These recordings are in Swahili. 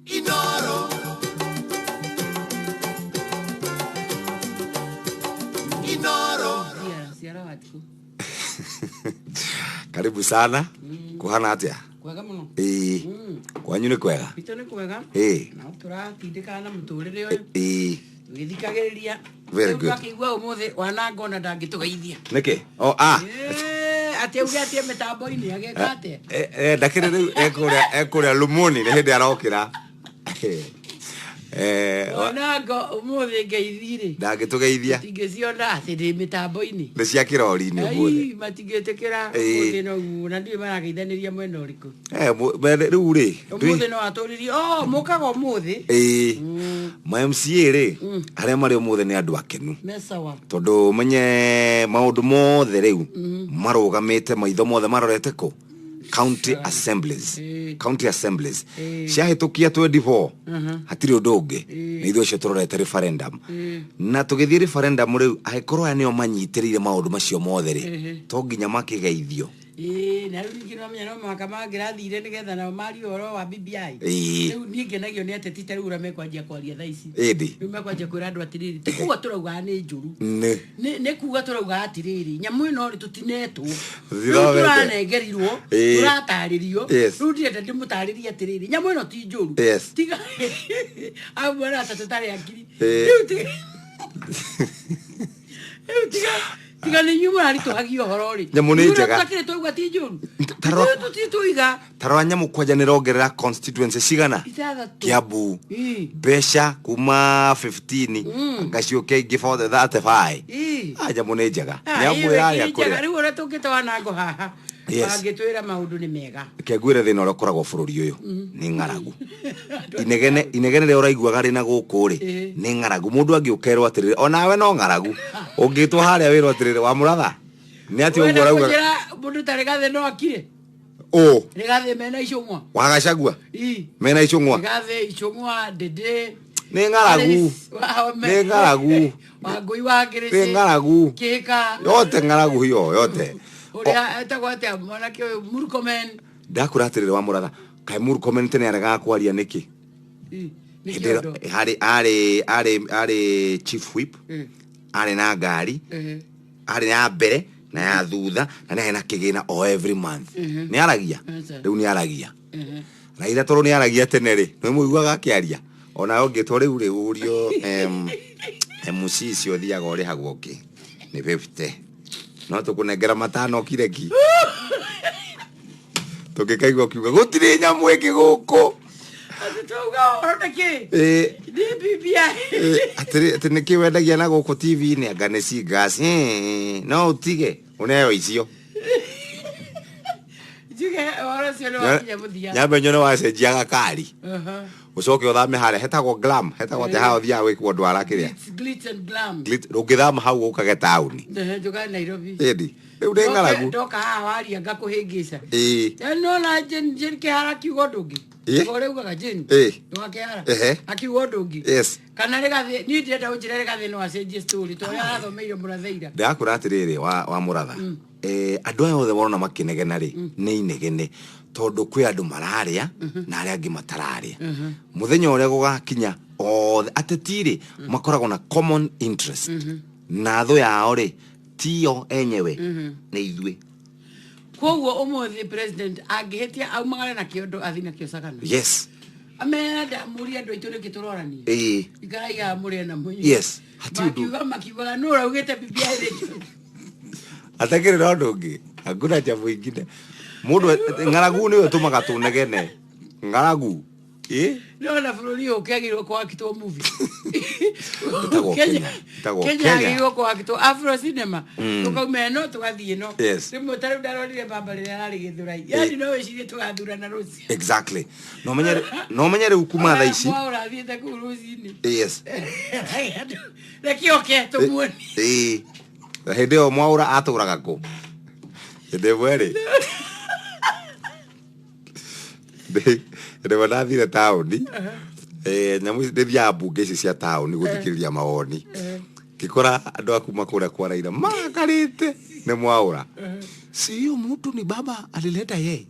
Inoro. Inoro. Siara watu. Karibu sana. Kuhana atia? Kwega muno. Kwanyu ni kwega? Bito ni kwega. Na turatindika na muturire uyu. Githikagiriria. Very good. Akigwa umuthe wanangona ndangitugeithia. Niki? Ati uge ati mitambo-ini ageka ate. Ndakire riu ekuria lumuni ni hindi arokira. Wanango umuthe ngeithire. Ndangitugeithia. Tingeciona ati ndi mitambo-ini. Ni cia kirori-ini umuthe. Matingitikira umuthe no na ndi marageithaniria mwena uriku. Riu ri. Umuthe no aturirie mukaga umuthe. Ma MCA ri aria mari umuthe ni andu akenu. Mesawa. Tondu menye maundu mothe riu marugamite maitho mothe marorete ku county assemblies. County assemblies. Ciahitukia 24 hatiri undu ungi ni ithuĩ cio turorete referendum. Na tugithii referendum riu agikorwo nio manyitirire maundu macio mothe ri to nginya makigeithio. Na riu ngino menya no makama ngirathire nigetha na mari oro wa BBI. Riu ningenagio ni ateti ta riu ramekwanjia kwaria thaa ici. Riu mekwanjia kwira andu atiriri tikuga turauga ni njuru. Ne kuga turauga atiriri nyamu ino ri tutinetwo. Turanengerirwo turataririo. Riu ndienda ndimutaririe atiriri nyamu ino ti njuru. Tiga abara tatari akiri. Riu tiga ni nyumu ari tuhagio horori. Nyamu ni njega. Tutakire tuigwa ti njuru. Tuiga. Tarwa nyamu kwaja ni rogerera constituency cigana. Kiambu. Besha kuma 15 ngaciuke give the 35. Nyamu ni njega. Nyamu yari akuria. Riu ora tukite wanango haha. Bagitwira maundu ni mega. Kegwire thina ro koragwo bururi uyu ni ngaragu. Inegene ria uraiguaga rina guku ri ni ngaragu. Mundu angiukerwo atirire onawe no ngaragu. Ungitwa haria wirwo atirire wa muratha. Ni ati uguo rauga. Mundu taregathe no akire. Regathe mena icungwa. Wagacagua. Mena icungwa. Regathe icungwa dede. Ni ngaragu. Ni ngaragu. Wangui wa ngirisi. Ni ngaragu. Kika. Yote ngaragu hiyo yote. Uria etagwate mwanake Murkomen. Ndakuratirire wa muratha. Kai Murkomen tene araga kwaria niki? Ari chief whip. Ari na ngari. Ari na mbere na ya thutha na na kigina o every month. Ni aragia. Riu ni aragia. Na ira toro ni aragia tene ri. No muiguaga akiaria. Ona ongitwo riu ri urio MC cio thiaga ori hagwoki. Ni 50. No tukunengera matano kireki. Tugikaigwa kiuga gutire nyamu ĩngĩ gũkũ. Atituga oroteke. Ni BBI. Atiri niki wendagia na gũkũ TV ni anga nĩ cingas. No utige uneyo icio. Juge ora cio wakinya muthia. Nyambe nyone wacenjia gakari. Ucoke uthame haria hetagwo glam hetagwo te hao thia wikwo ndwara kiria. Glitz and glam. Ungithama hau ukage town. Njuga Nairobi. Riu ndi ngaragu. Ndoka haha waria ngakuhingica. No na jen ke hara kiugo ndungi. Gore ugaga jen. Ndoke hara. Akiugo ndungi. Kana regathe ni ndienda unjire regathe no acenjie story to yarathomeire murathaira. Ndakuratirire wa muratha. Andu aya othe worona makinegena ri ni inegene tondu kwi andu mararia na aria angi matararia. Muthenya uria gugakinya othe atetiri makoragwo na common interest. Na tho yao ri tio enyewe ni ithui. Koguo umuthi president angihitia aumagare na kiondo athina kiosakana. Yes. Amenda muri andu aitu niki turorani. Igaraiga muri na munyi. Yes. Hatiudu. Makiuga no raugite BBI ri. Atakire no ndungi. Hakuna jambo ingine. Mundu ngaragu ni we tumaga tunegene. Ngaragu. No na bururi ukagirwo kwa kitwa movie. Kenya agirwo kwa kitwa Afro cinema. Tukauma no tugathie no. Rimwe taru ndarorire baba rira ari githurai. Yani no wicirie tugathurana ruci. Exactly. No menyere ukuma tha ici. Mwaura thiete ku ruci-ini. Yes. Rekioke tumuoni. Hende o mwaura aturaga ku. Hende mwere. Ndio wanathire tauni. Nyamu ndithia mbunge ici cia tauni guthikiriria mawoni. Kikora andu akuma kuria kwa Raila makarite. Nemwaura. Si hiyo mtu ni baba alileta yeye.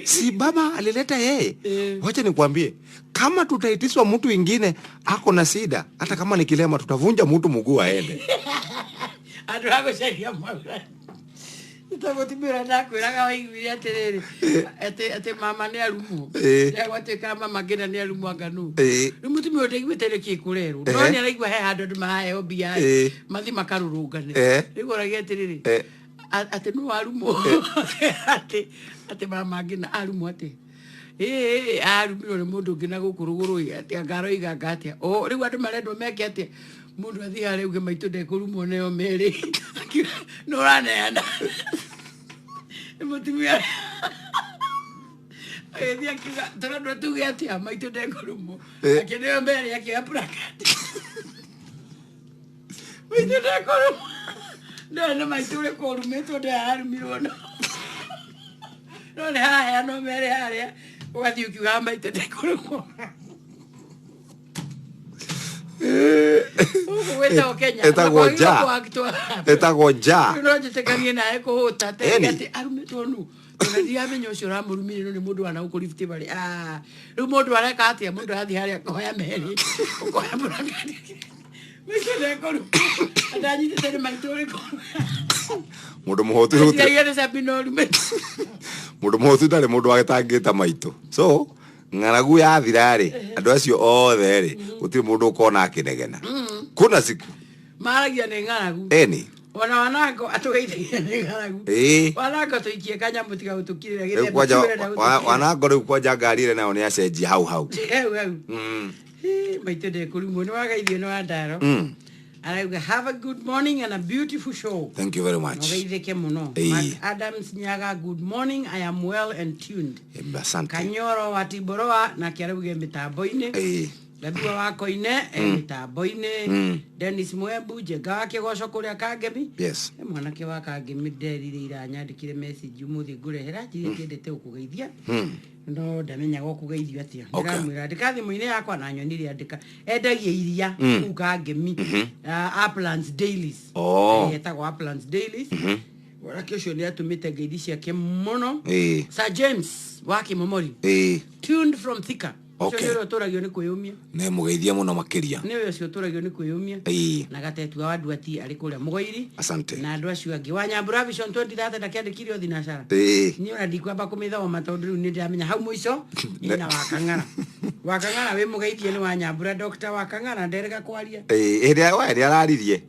Si baba alileta yeye. Wacha nikwambie, kama tutaitiswa mtu mwingine ako na sida, hata kama ni kilema tutavunja mtu mguu aende. Aduago sheria Mwaura. Itagotimira ndakwiraga waiguire atiriri ate mama ni arumu ya gwateka mama ngina ni arumu anganu rumutumi odeigwite reki kurero no ni araigwa he handu mahe obia mathi makarurungane rigorage atiriri ate no arumu ate mama ngina arumu ate arumiro ni mundu ngina gukuruguru ate ngaro igagatia o rigu andu marendo meke ate mundu athi ari uge maitu ndekurumo neo meri no raneana mutumia dia kiga tara tu gati maitu ndekurumo akeneo meri yake aprakati maitu ndekurumo no maitu ndekurumo to de arumiro no ne haya no meri haya ugathi ukiuga maitu ndekurumo Eta goja. No jete kangena eko tate gati arume tonu. Ndia menyo shora murumire no ni mundu ana ukulifti bali. Ru mundu ara kati mundu athi hari akoya meri. Ukoya burangani. Mekele ko. Adani tete maitore ko. Mundu muhotu ruti. Ndia sabino rume. Mundu muhotu dale mundu agetangita maito. So ngaragu ya thirari andu acio othe ri gutiri mundu ukona akinegena kuna siku maragia ni ngaragu eni ona wanako atugeithia ni ngaragu wanako tuikie kanya mutiga utukirira githe wanako riu kwaja ngari ire nayo ni acenji hau maite de kurumo ni wagaithio ni wandaro arauga have a good morning and a beautiful show. Thank you very much. Ogeitheke muno. Mark Adams Nyaga, good morning. I am well and tuned. Asante. Kanyoro watiboroa na kiarauge mitambo-ine. Labua wako ine mitambo-ine. Dennis Mwembu jega wake goco kuria Kangemi. Yes. Mwanake wa Kangemi nderire iranyandikire message umuthi ngurehera ndete ukugeithia. No ndamenya gukugeithio atia ndiramwira ndikathi muine yakwa na nyonire andika endagie iria Kangemi Uplands Dailies etagwo Uplands Dailies warake ucio ni atumite ngeithi ciake muno Sir James wa Kimomori tuned from Thika. Ucio turagio ni kwiyumia ne mugeithia muno makiria ni ucio turagio ni kwiyumia na gatetu wa andu ati ari kuria mugoiri. Asante. Na andu acio angi wa Nyambura Vision 2030 ndakiandikirio thinacara ni ona ndikwamba kumithoma matondu ni ndamenya hau muico ina wakangara we mugeithie ni wa Nyambura Dr. Wakangara nderega kwaria ĩrĩa araririe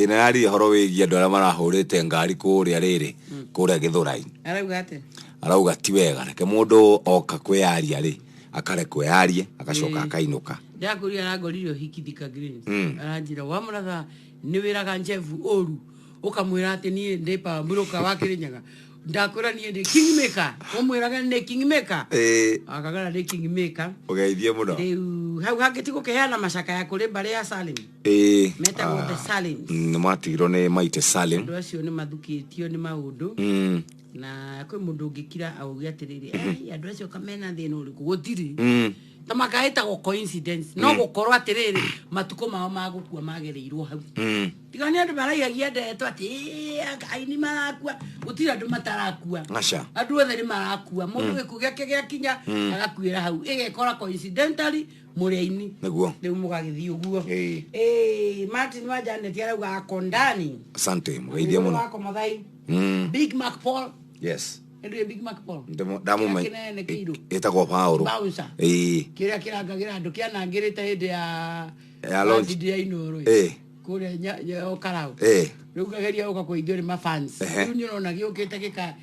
na araririe horo wĩgie andũ arĩa marahũrĩte ngari kũrĩa rĩrĩ kũrĩa Gĩthũrai arauga ti wega reke mũndũ oka kwĩyaria rĩ akare kweyarie agacoka akainuka ndakuria aragoririo hikithika Greens aranjira wa muratha ni wiraga njevu oru ukamwira ati ni ndepa muruka wa Kirinyaga ndakura ni ndi Kingmaker umwiraga ni Kingmaker akagara ni Kingmaker ugeithie muno riu hau hangiti gukeana macaka ya kuri bare ya Salim meta wote Salim ni matigiro ni maite Salim ndo acio ni mathukitio ni maundu na kwe mundu ngikira auge atiriri andu acio kamena thina uriku gutiri tamakaita go coincidence no gukorwa atiriri matuko mao magukua magereirwo hau tigani andu maraigagia ndeto ati aini marakua gutira andu matarakua andu othe ni marakua mundu gikuo giake giakinya agakuira hau igekora coincidentally muriaini niguo riu mugagithii uguo Martin wa Janet arauga akondani. Asante mugeithia muno wako mathai Big Mac Paul. Yes. Ndio Big Mac Paul. Damu mai. Etagwo Paul. Kiria kirangagira andu kiana ngirite hindi ya launch dia inoro. Kure nya okarao. Riu gageria uka kuithio ni mafans. Riu nyona giukite gika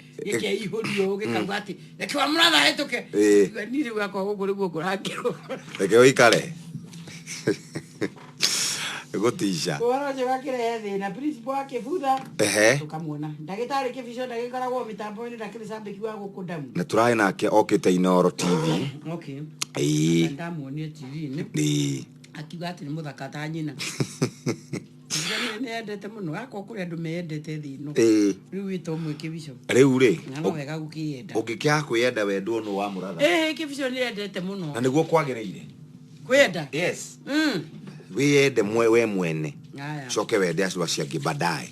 ihurio gikauga ati rekwa muratha hetuke. Ni riu gakwa guku riu kurangirwo. Reke oikare. Gotisha. Kwa je wakire thina principal wake butha. Tukamuona. Ndagitari kibisho ndagikoragwo mitambo-ini ndakiri sabiki wa gukundamu. Na turai nake okite Inoro TV. Okay. Ndamuonie TV ni. Akiuga ati ni muthaka ta nyina. Ni endete muno gako kuri andu meendete thino. Riu wito mwe kibisho. Riu ri. Ngano wega gukienda. Ungikya kwenda wendo no wa muratha. Kibisho ni endete muno. Na niguo kwagireire. Kwenda? Yes. Wiyende we mwene coke wende acio ciangi baadaye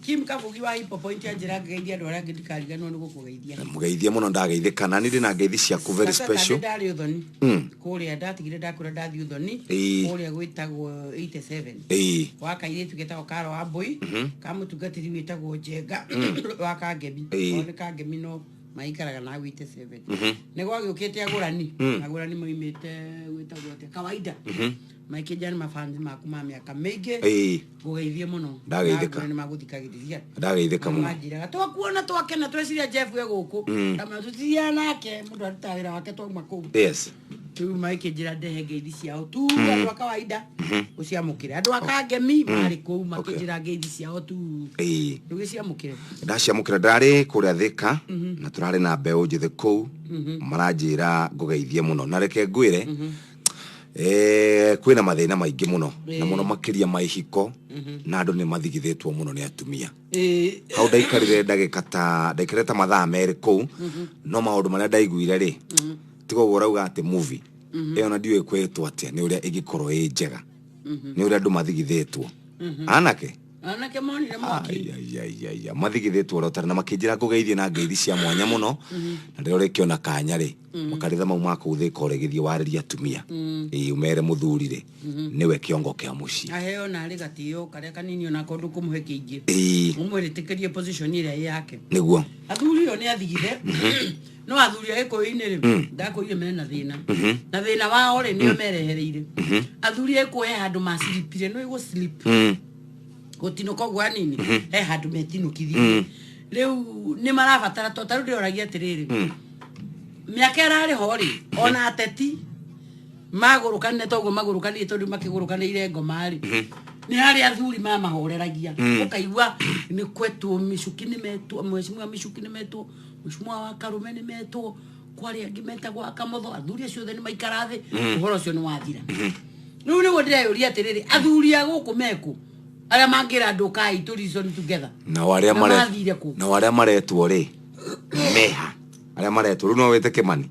Kim Kabugi wa Hip Point anjira ngeithia ndwara ngidikariga no ngukugeithia mugeithia muno ndageithikana ni ndina ngeithi ciaku very special ndari uthoni kuria ndatigire ndakura ndathi uthoni kuria gwitagwo 87 waka ile tugetagwo Karo wa Boy kamutungatiri witagwo Njenga waka Ngemi one ka Ngemi no maikaraga na 87 nego agiukite agurani agurani moimite witagwo kawaida maikejana mafans maku ma miaka mingi gugeithie muno ndageithika ni maguthikagiriria ndageithika muno majira twakuona twakena tweciria Jeff we guku kama tutia nake mundu arutawira wake twa maku tu maikejira ndehe ngeithi ciao tu andu a kawaida uciamukire andu aka Ngemi mari ku makejira ngeithi ciao tu tugiciamukire ndaciamukire ndari kuria Thika na turari na mbeu njithe ku maranjira ngugeithie muno na reke ngwire kwina mathina maingi muno na muno makiria maihiko na andu ni mathigithitwo muno ni atumia hau ndaikarire ndaikareta mathaa meri ku no maundu maria ndaiguire ri tigo urauga ati movie iyo na ndiwe kwetwo atia ni uria igikorwo njega ni uria andu mathigithitwo anake monire moki mathigithitwo rotari na makinjira ngugeithie na ngeithi cia mwanya muno na ndio rekiona kanya ri makaritha mau makuthika uregithie wariria atumia umere muthurire niwe kiongo kia muci aheo na ari gatio karia kanini ona kondu kumuhe kiingi umwiritikirie position ile yake niguo athuri yo ni athigire no athuri eko-ini ri ndakoire mena thina na thina wao ri nio merehereire athuri eko handu masilipire no igo slip gotino kogwa nini handu metino kithie riu ni marabatara totaru ndioragia atiriri miaka arari hori ona ateti magurukane togo magurukane tondu makigurukane ngomari ni hari athuri mamahoreragia ukaigua ni kwetu mishuki ni metu mheshimiwa mishuki ni metu mheshimiwa wa Karume ni metu kwari angimeta gwa kamotho athuri acio ni maikarathi uhoro cio ni wathira riu ni gondire uria atiriri athuri aguku meku aria mangira andu kai to reason together na waria maretwo ri meha aria maretwo ru no wete Kimani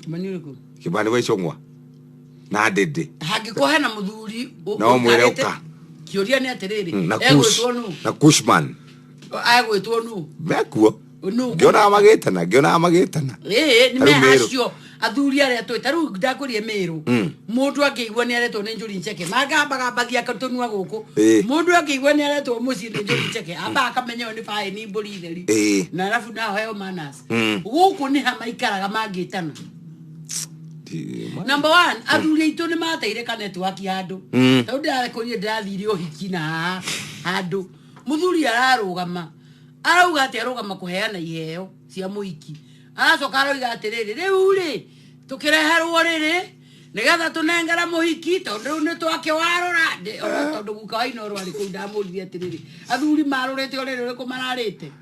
uriku Kimani wa Icung'wa na Ndindi hangikuhe na muthuri no mwire uka kiuria ni atiriri egwitwo nu na Kushman agwitwo nu mekuo ngiona magitana ni mehacio athuri aria twita riu ndakurie miru mundu akigwa ni aretwo ni Njuri Ncheke magambagia katonua guku mundu akigwa ni aretwo muci ni Njuri Ncheke amba akamenywo ni fae ni mburi theri na alafu na heo manas guku ni hamaikaraga mangitana number 1 athuri itu ni mateire ka network handu tondu ndakurie ndathire uhiki na handu muthuri ararugama arauga ati arugama kuheana iheo cia muhiki aracoka aroiga atiriri riu ri tukireherwo riri nigetha tunengera muhiki tondu ni twake warora tondu gukawaina rwari ku ndamurithia atiriri athuri marurite oriri uriku mararite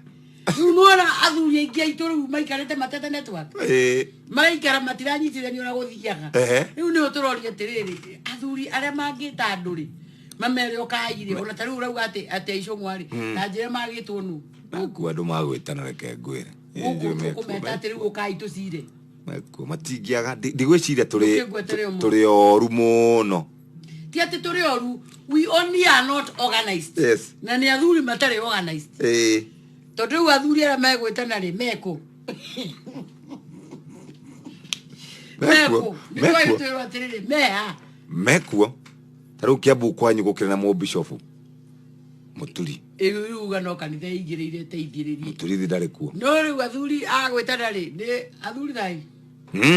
riu nuona athuri aingi aitu riu maikarite matete network maraikara matiranyitithania ona guthiaga riu ni uturoria atiriri athuri aria mangita andu ri mamere okaire ona tariu urauga ati Icung'wa ri na njira magitwo nu aku andu magwitana reke ngwire kumeta atiri gukai tucire meko matingiaga ndigwiciria turi oru muno ti ati turi oru we only are not organized na ni athuri matari organized tondu athuri ara megwitana ri meko mekuo taru Kiambu kwanyu gukira na mubishofu muturi uga no kanitha igirire teithiririe muturi ndari kuo no riu athuri agwitana ri ni athuri thai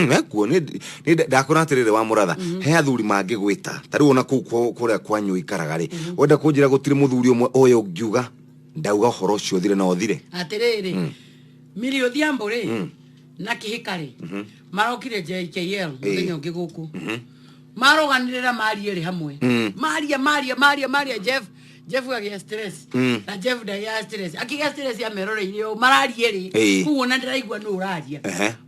mekuo ni ndakora atiriri wa muratha he athuri mangigwita taru ona kuria kwanyu ikaraga ri wenda kunjira gutiri muthuri umwe uyu ngiuga ndauga horo cio thire no thire atiriri Millie Odhiambo ri na Kihikari marokire JKL muthenya ungi guku maroganirira marie ri hamwe maria Jeff agia stress na Jeff ndagia stress akiga stress ya merore irio mararie ri kuona ndiraigua no uraria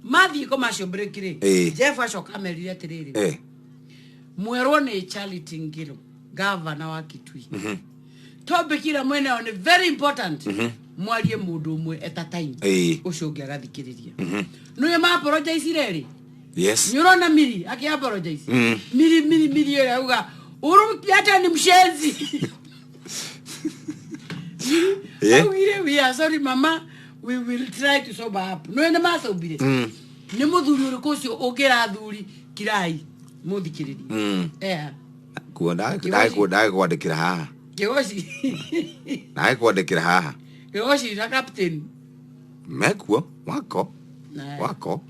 mathi commercial break ri Jeff acoka merire atiriri mwerwo ni Charity Ngilu governor wa Kitui topic ira mwena on very important mwarie mundu umwe at a time ucio ngi agathikiriria no ye ma apologize reri yes nyurona Millie aki apologize Millie auga Hata ni mshenzi. We are sorry mama, we will try to sober up. No ena masobire. Ni muthuri uri kucio ugira thuri kirai muthikiriri. Kuona kwandikira haha. Geoshi. Nae kwandikira haha. Geoshi na captain. Mekuo wako.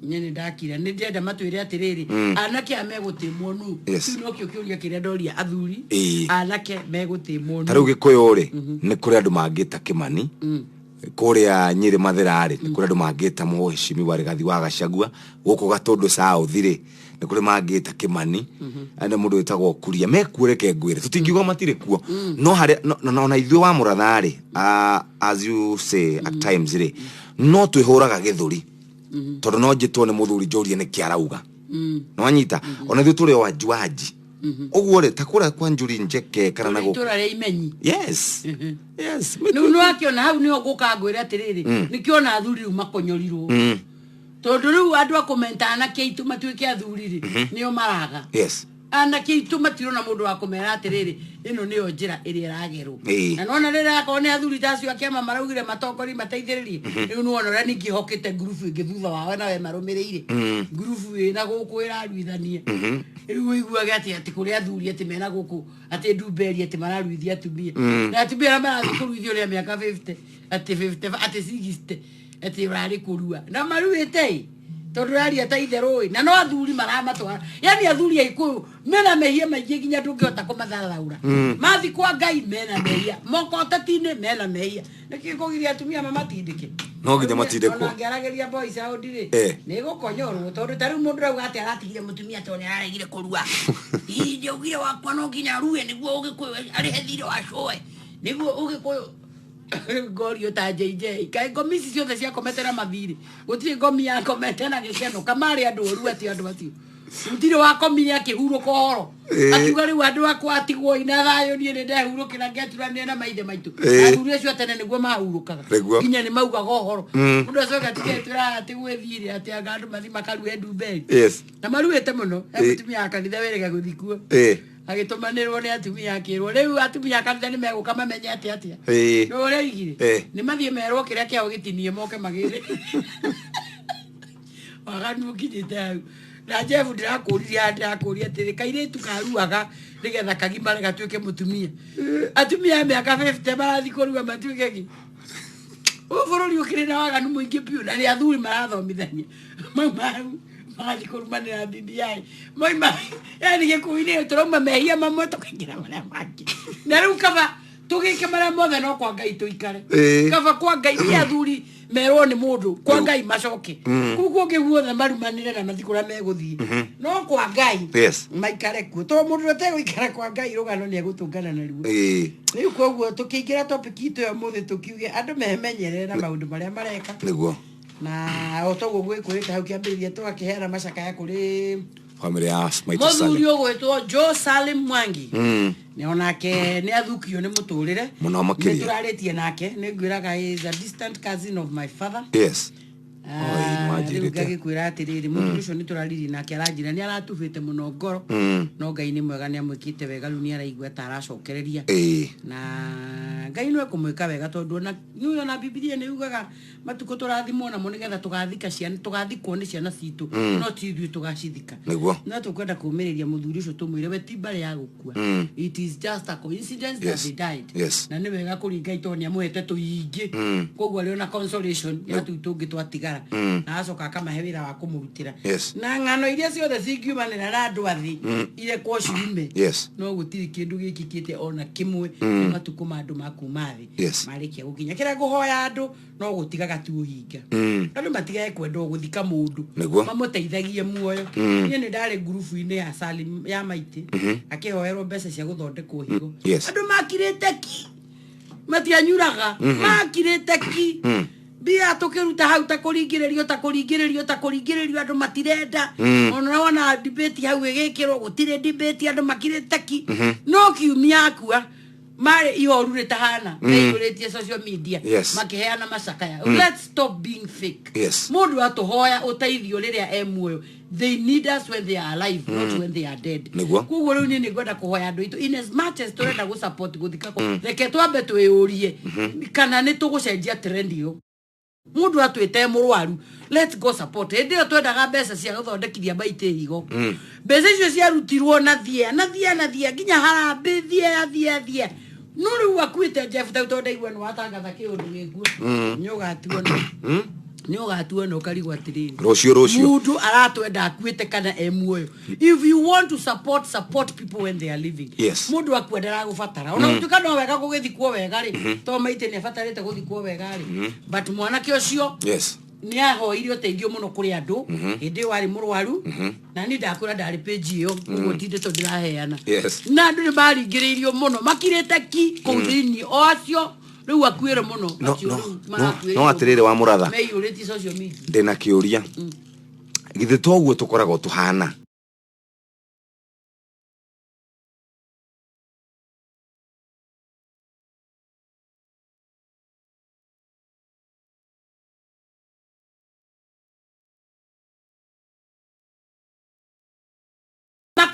Nyene ndakira ni ndenda matwire atiriri anake amegutimwo nu no kio kiuria kiria ndoria athuri anake megutimwo nu taru gikuyu ri ni kuri andu mangita Kimani kuria Nyeri Mathirari ni kuri andu mangita Muheshimi wari gathi wa Gachagua guku Gatundu South ri ni kuri mangita Kimani ane mundu witagwo Kuria mekuureke ngwire tutingiuga matire kuo no hari no na ithuĩ wa Mũrathari as you say at times ri no twihuraga githuri tondu no njitwo ni muthuri Njũria ni kiarauga no anyita ona ithuĩ turi wajuaji uguo ri takura kwa Njuri Njeke kana nago tura ri imenyi yes no akiona hau ni oguka ngwire atiriri nikiona athuri makonyorirwo tondu riu andu akumentana keitu matuike athuri ri nio maraga yes ana keitu matirona mundu wa kumera atiriri ino niyo njira iri ragerwo na nona rira akone athuri tacio akiama maraugire matokori mateithiririe riu nuona ria ningi hokite group ingi thutha wao na we marumirire group ina guku iraruithania riu iguage ati kuri athuri ati mena guku ati Nduberi ati mararuithia atumia na atumia marathi kuruithio ria miaka 50 ati 50 ati 60 ati rari kurua na maruite tondu rari ataitheroi na no athuri maramatwara yani athuri aikuyu mena mehia maingi nginya ndungihota kumatharaura mathi kwa Ngai mena mehia moko tatine mena mehia nikikugiria atumia mamatindike no nginya matindikwo ngarageria boys ao ndire ni gukonyorwo tondu tariu mundu rauga ati aratigire mutumia tondu araigire kurua ije ugire wakwa no nginya ruwe niguo ugikuyu ari hethire wa shoe niguo ugikuyu Gorio ta JJ kai ngomisi ciothe cia kometera mathiri gutire ngomi ya kometera gikeno kamari andu oru ati andu acio mutire wa komia kihuruka horo akiuga riu andu akwa atigwo ina thayo nie ni ndehurukira ngeturania na maithe maitu athuri acio tene niguo mahurukaga nginya ni maugaga horo mundu acoka tigetura ati gwithire ati andu mathi makarue Nduberi na maruete muno emutumia akanitha werega guthikuo agitumanirwo ni atumia akirwo riu atumia kanitha ni meguka mamenye atia no reigire ni mathie merwo kiria kiao gitinie moke magire waganu kinyite hau na Jeff ndirakuria atiri kairitu karuaga nigetha kagimare gatuike mutumia atumia miaka 50 marathi kurua matuike gi bururi ukire na waganu muingi piu na ni athuri marathomithania mau mali kurumana BBI moima yani gikuine turoma mehia mamwe tukaingira mara mangi na riu kaba tugike mara mothe no kwa Ngai tuikare kaba kwa Ngai ni athuri merwo ni mundu kwa Ngai macoke kuguo ngiguothe marumanire na mathikura meguthie no kwa Ngai maikare ku to mundu ate guikara kwa Ngai rugano ni egutungana na riu riu koguo tukiingira topic itu ya muthe tukiuge andu memenyerere na maundu maria mareka niguo na otogo gwikurita hau kiambiriria tugakihera macaka ya kuri family ya Maitũ Salim muthuri ogwetwo Joe Salim Mwangi ni onake ni athukio ni muturire muno makiria turaritie nake ni ngwiraga is a distant cousin of my father yes ngagikwira atiriri muthuri ucio ni turariri nake aranjira ni aratubite muno ngoro no Ngai ni mwega ni amwikite wega riu ni araigua ta aracokereria na Ngai no ekumwika wega tondu na niyo na Biblia ni yugaga matuko turathimwo na monigetha tugathika ciana tugathikwo ni ciana citu no ti ithuĩ tugacithika na tukwenda kumiriria muthuri ucio tumwire we ti mbare ya gukua it is just a coincidence that they died na ni wega kuringa itonia muhete tuingi koguo ari ona consolation ya tu tungi twatigara na acoka akamahe wira wa kumurutira na ng'ano iria ciothe cingiumanira na andu athi ile kwa ciume no gutiri kindu gikikite ona kimwe matuko ma andu makuma thi marikia gukinya kira guhoya andu no gutigaga tu uhinga andu matigae kwenda guthika mundu mamuteithagie muoyo nie ni ndare group ine ya Salim ya Maiti akihoerwo mbeca cia guthondekwo higo andu makirite ki matianyuraga makirite ki bia tukiruta hau ta kuringiririo andu matirenda ona wana debate hau igikirwo gutire debate andu makirite ki no kiumia akua mare ihoru retahana neiuretie social media makiheana macakaya. Let's stop being fake. Mundu atuhoya uteithio riria emuoyo. They need us when they are alive, not when they are dead. Kuguo riu ni ngwenda kuhoya andu itu in as much as turenda go support guthika ko reke twambe twiyurie kana ni tugucenjia trend yo. Mundu atwite murwaru, let's go support. Ndio twendaga mbeca cia guthondekithia baite higo. Mbeca icio cia rutirwo na thia nginya harambe thia. Nuru wakwite Jeff Tauto ndaigua no atangatha kiundu gikuo. Nyoga no karigwa tirini. Rocio. Mundu aratwenda akwite kana emuoyo. If you want to support people when they are living. Mundu akwendera gubatara. Ona utuka no wega gugithikwo wega ri. To maite ne batarite guthikwo wega ri. But mwanake ucio ni ahoirio teithio muno kuri andu hindi wari murwaru na ni ndakura ndari page iyo uguo tinde to ndiraheana na andu ni baringiriirio muno makirite ki kuthini o acio riu akwire muno no atirire wa muratha meyuriti social media ndina kiuria githe toguo tukorago tuhana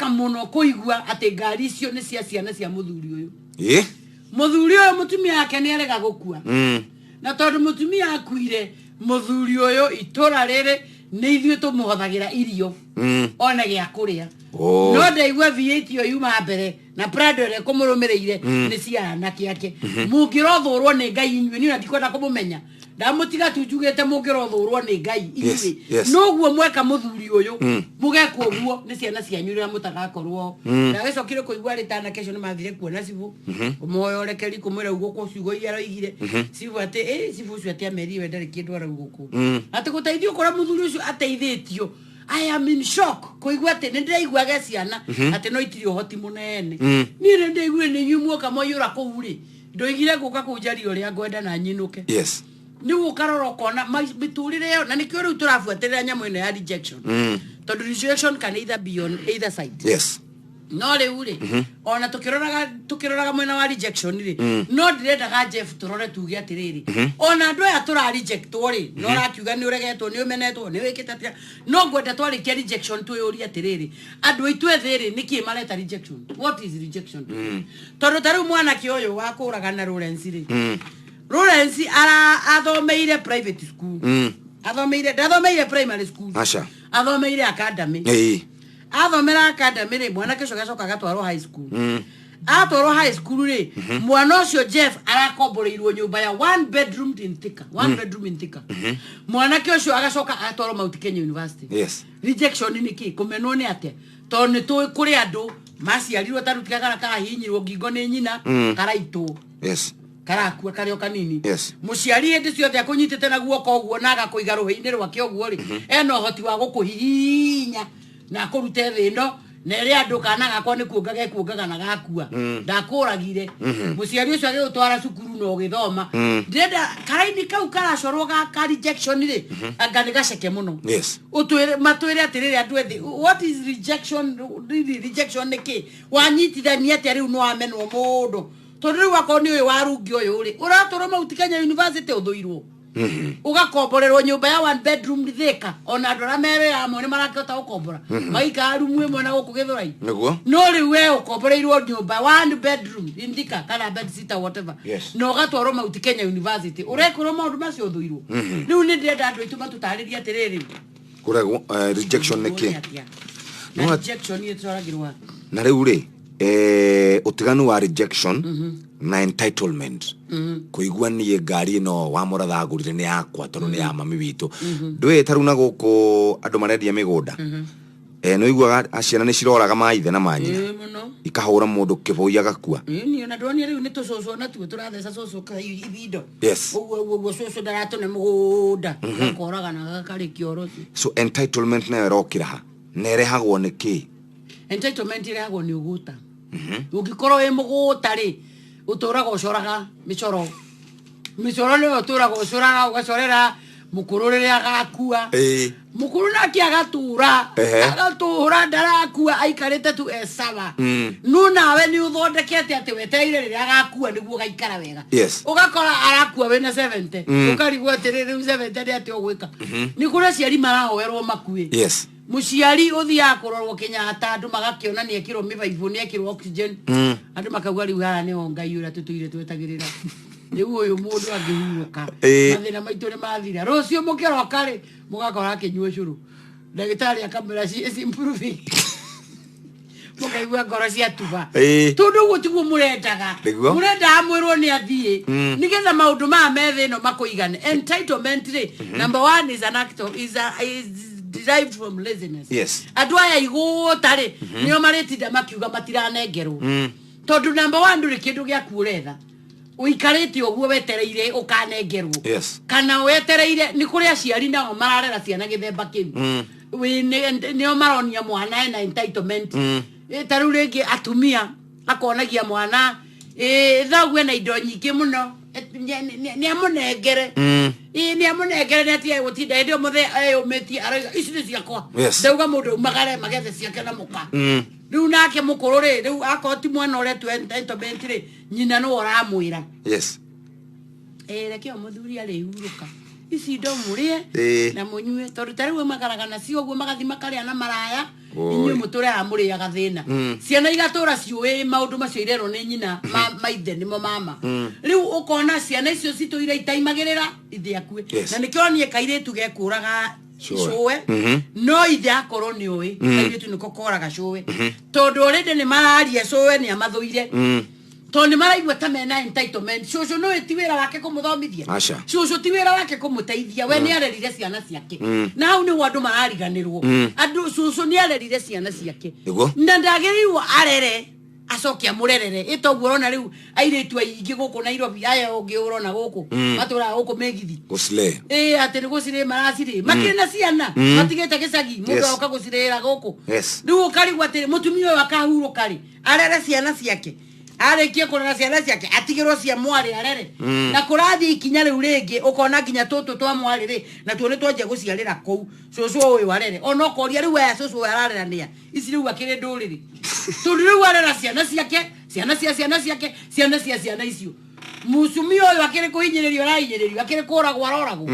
muno kuigua ate ngari icio ni cia ciana cia muthuri uyu muthuri uyu mutumia yake ni erega gukua na tondu mutumia akuire muthuri uyu itura riri ni ithuĩ tumuhothagira irio ona gia kuria no ndaigua V8 yo yuma mbere na Prado ire kumurumireire ni cia anake yake mungirothurwo ni Ngai inyuĩ ni ndikwenda kumumenya ndamutiga tujugete mungirothurwo ni Ngai inyuĩ no guo mweka muthuri uyu mugekwo guo ni ciana cianyu rĩa mutagakorwo ndagicokire kuigua ritana kesho ni mathire kuona cibu umuoyo rekeri kumwira ugo ko ciugo yaroigire cibu ate cibu cio ate ameri we ndari kindu araugoko ate guteithio kora muthuri ucio ateithĩtio. I am in shock kuigua ate ni ndiraiguaga ciana ate no itiri hoti munene ni ndaigua ni nyumu kama yura kuuri ndoigire guka kunjario ria ngwenda na nyinuke ni gukaroro kona miturire yo na nikio riu turafuatirira nyamu ino ya rejection tondu rejection can either be on either side no riu ri ona tukiroraga mwena wa rejection ri no ndirendaga Jeff turore tuge atiriri ona andu aya tura reject ri no rakiuga ni uregetwo ni umenetwo ni wikite atia no ngwenda twarikia rejection tuyuri atiriri andu aitu ethiri niki mareta rejection. What is rejection? Tondu tariu mwana kioyo wakuraga na Lawrence ri Lawrence athomeire private school athomeire primary school athomeire academy athomera academy ri mwana kesho gacoka gatwarwo high school atwarwo high school ri mwana ucio Jeff arakomboreirwo nyumba ya one bedroom in Thika mwana kesho agacoka atwarwo Mount Kenya University. Rejection ni ki kumenwo ni atia tondu ni tu kuri andu maciarirwo tarutigaga kahinyirwo ngingo ni nyina karaitwo karakua kario kanini muciari hindi ciothe akunyitite na guoko guo na agakuiga ruhi-ini rwake oguo ri eno hoti wa gukuhihinya na kurute thindo na ri andu kana gakwa ni kuongaga na gakua ndakuragire muciari ucio agitwara cukuru no githoma ndenda karaini kau karacorwo ka rejection ri anga ni gaceke muno utwire matwire atiriri andu ethi what is rejection? Rejection ni ki wanyitithania ati riu no amenwo mundu tondu riu akoni uyu warungi uyu ri uratoro Mount Kenya University uthuirwo ugakomborerwo nyumba ya one bedroom Thika ona andu aria mere amo ni marakota gukombora maika rumu imwe na guku Githurai no riu we ukomboreirwo nyumba one bedroom in Thika kana bed sitter whatever no gatwaro Mount Kenya University urekorwo maundu macio uthuirwo riu ni ndenda andu aitu matutariria atiriri kurego rejection ni ki no rejection ni twaragirwa na riu ri utiganu wa rejection na entitlement kuigua ni ngari no wa muratha agurire ni yakwa tondu ni ya mami witu ndwe taruna guku andu marendia migunda no igua aciana ni ciroraga maithe na manyina ikahura mundu kiboi agakua ni ona ndoni riu ni tucoco na tu turatheca coco ka ibindo uguo coco ndaratu ne mugunda akoraga na gakari kioro so entitlement na erokira ha nerehagwo ni ki entitlement irehagwo ni uguta ugikorwo wi muguta ri uturaga ucoraga micoro ni uturaga ucoraga ugacorera mukuru rire agakua mukuru nake agatura ndarakua aikarite tu esaba no nawe ni uthondekete ati wetereire rire agakua niguo gaikara wega ugakora arakua wena 70 ukarigwo atiriri 70 ndi ati ogwika ni kuria ciari marahoerwo makue muciari uthia kurorwo Kenyatta andu magakionania kiro mibaivu ni ekirwo oxygen andu makauga riu hara ni ongai ura tutuire twetagirira riu uyu mundu angihuruka mathina maitu ni mathira rucio mukiroka ri mugakora akinyua curu ndagitari akamera is improving mukaigua ngoro cia tuba tondu gutiguo murendaga murenda amwirwo ni athie nigetha maundu ma methino makuigane entitlement ri number 1 is an act of is derived from laziness andu aya igutari nio maretinda makiuga matiranengerwo tondu number 1 nduri kindu gia kuretha uikarite oguo wetereire ukanengerwo kana wetereire ni kuria ciari nao mararera ciana githemba kiu nio maronia mwana ena entitlement taru rege atumia akonagia mwana thagwe na indo nyingi muno ni amunengere ni amunengere ni ati gutinda ndio muthe ayumiti araiga ici ni ciakwa ndauga mundu magare magethe ciake na muka riu nake mukuru ri riu akoti mwana ore tu entitlement ri nyina no oramwira reke muthuri ari huruka ici ndo murie na munyue tondu tariu magaragana cio guo magathi makaria na maraya inyu muture amuri agathina ciana igatura ciui maundu macio irero ni nyina maithe nimo mama riu ukona ciana icio cituire itaimagirira ithe akue na nikionie kairetu gekuraga showe no ithe akorwo ni oi kairetu niko koraga showe tondu already ni mararia showe ni amathuire tondu maraigua ta mena entitlement shosho no etiwira wake kumuthomithia shosho tiwira wake kumuteithia we ni arerire ciana ciake na hau ni wandu marariganirwo andu shosho ni arerire ciana ciake na ndagiriwo arere acokia murerere itoguo rona riu airetu aingi guku Nairobi aya ungi urona guku matura guku megithi gusile ati ni gusile maracire makina ciana matigete gicagi mundu oka gusirira guku riu ukarigwa ati mutumia wakahuro kari arere ciana ciake arekie kurana ciana ciake atigirwo cia mwari arere na kurathi ikinya riu ringi ukona kinya tutu twa mwari ri na tuone twaje guciarira kou cucu uyu arere ono koria riu aya cucu ararera nia ici riu akire nduriri tundu riu arera ciana ciake ciana ciana icio musumio uyu akire kuhinyiririo rainyiririo akire kuragwo aroragwo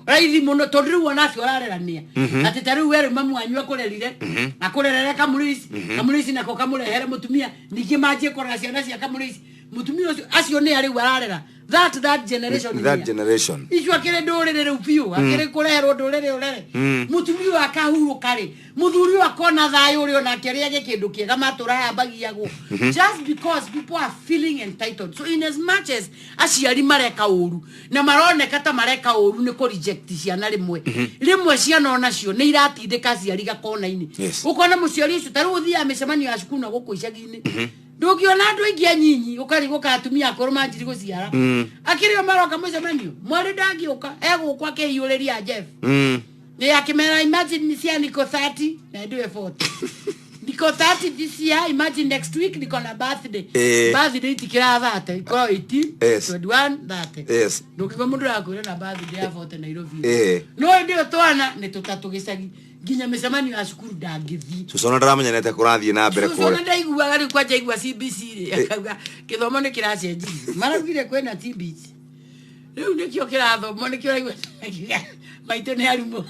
raithi muno tondu riu onacio ararerania ati tariu weru mamu anyu akurerire akurerere kamurisi nako kamurehere mutumia ningi manjie kurera ciana cia kamurisi mutumia acio ni ari ararera that generation icio akire ndurire riu piu akire kureherwo ndurire urere mutumia akahuruka ri muthuri akona thayo uri ona kiriage kindu kiega matura ambagiago just because people are feeling entitled. So in as much as aciari mareka uru na maroneka ta mareka uru ni ko reject ciana rimwe ciana onacio ni iratindika ciari gakona-ini ukona muciari ucio taru uthia micemanio ya cukuru na guku icagi-ini ndukiona andu aingi anyinyi ukarigwo atumia akoro manjiri guciara akirio maroka mucemanio mwari ndangiuka egukwa kihiyuriria Jeff ni akimera imagine ni cia niko 30 na ndiwe 40 niko 30 this year imagine next week niko na birthday tikira 30 iko 18 21 30 ndukiva mundu akwira na birthday ya 40 Nairobi no ndio twana ni tutatu gicagi ginya micemanio ya cukuru ndangithi cusona ndaramenya nete kurathie na mbere kore cusona ndaiguaga ri kwaje igua CBC akauga kithomo ni kiracenjia maragire kwena TBC riu nikio kirathomo nikio raigua maito ni arimu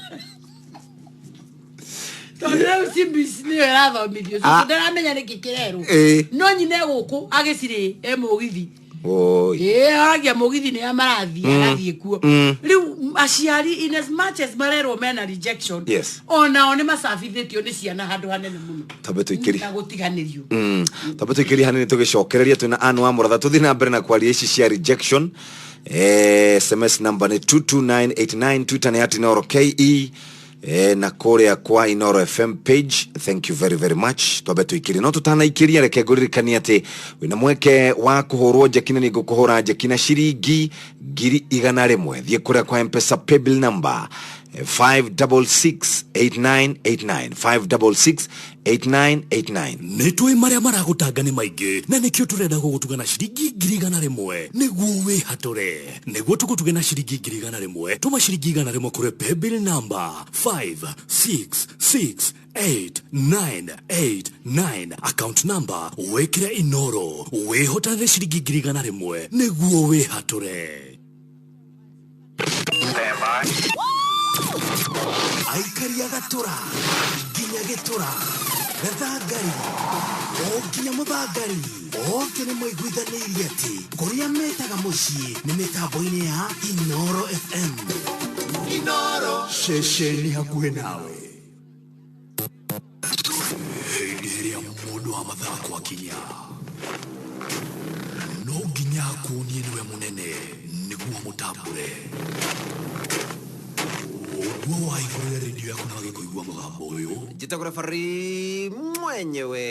tondu CBC ni irathomithio ndaramenya ni kikirero no nyine guku agicire mugithi agia mugithi ni amarathi arathie kuo riu aciari in as much as marero mena rejection ona one macabithitio ni ciana handu hanene muno tabeto ikiri na gutiganirio tabeto ikiri hanene tugicokereria twina anwa muratha tuthi na mbere na kwaria ici cia rejection SMS number ni 22989 tutane hati Inoro KE na korea kwa Inoro FM page. Thank you very very much. Twabeto ikiri no tutana ikiri reke guririkania ati wina mweke wa kuhorwo jakina ni gukuhora jakina shiringi ngiri 100 thie kuria kwa M-Pesa paybill number 5668989 5668989 Netwe maria maragutanga ni maingi na nikio turenda gugutugana ciringi 100 niguo wi hatore niguo tugutugana ciringi 100 tuma ciringi 100 kure paybill number 5668989 account number wekire Inoro wihotane ciringi 100 niguo wi hatore. Aikaria gatura ginya getura gathangari okinya muthangari okene moiguithanirie ati kuria metaga mucii ni mitambo-ini ya Inoro FM. Inoro Shesheni hakuhe nawe hĩndĩ ĩrĩa mũndũ wa mathako akinya no nginya akuonie niwe munene nĩguo mũtambũre. Uguo waihũrĩra redio yaku na wagĩkũigua mũgambo ũyũ Jitagwo referee mwenyewe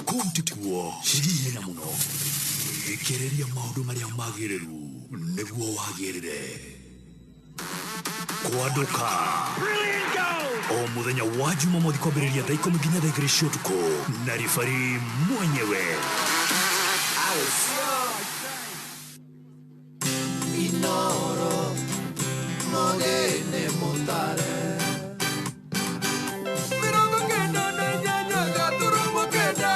kũntikuo cihinya mũno gĩkĩrĩria maũndũ marĩa magĩrĩru nĩguo wagĩrĩre kwanduka o muthenya wa Jumamothi kwambĩrĩria thaa 10 nginya thaa 2 cia ũtukũ na referee mwenyewe Inoro Mogene Montare Mirongo kenda na nyanya gaturumo kenda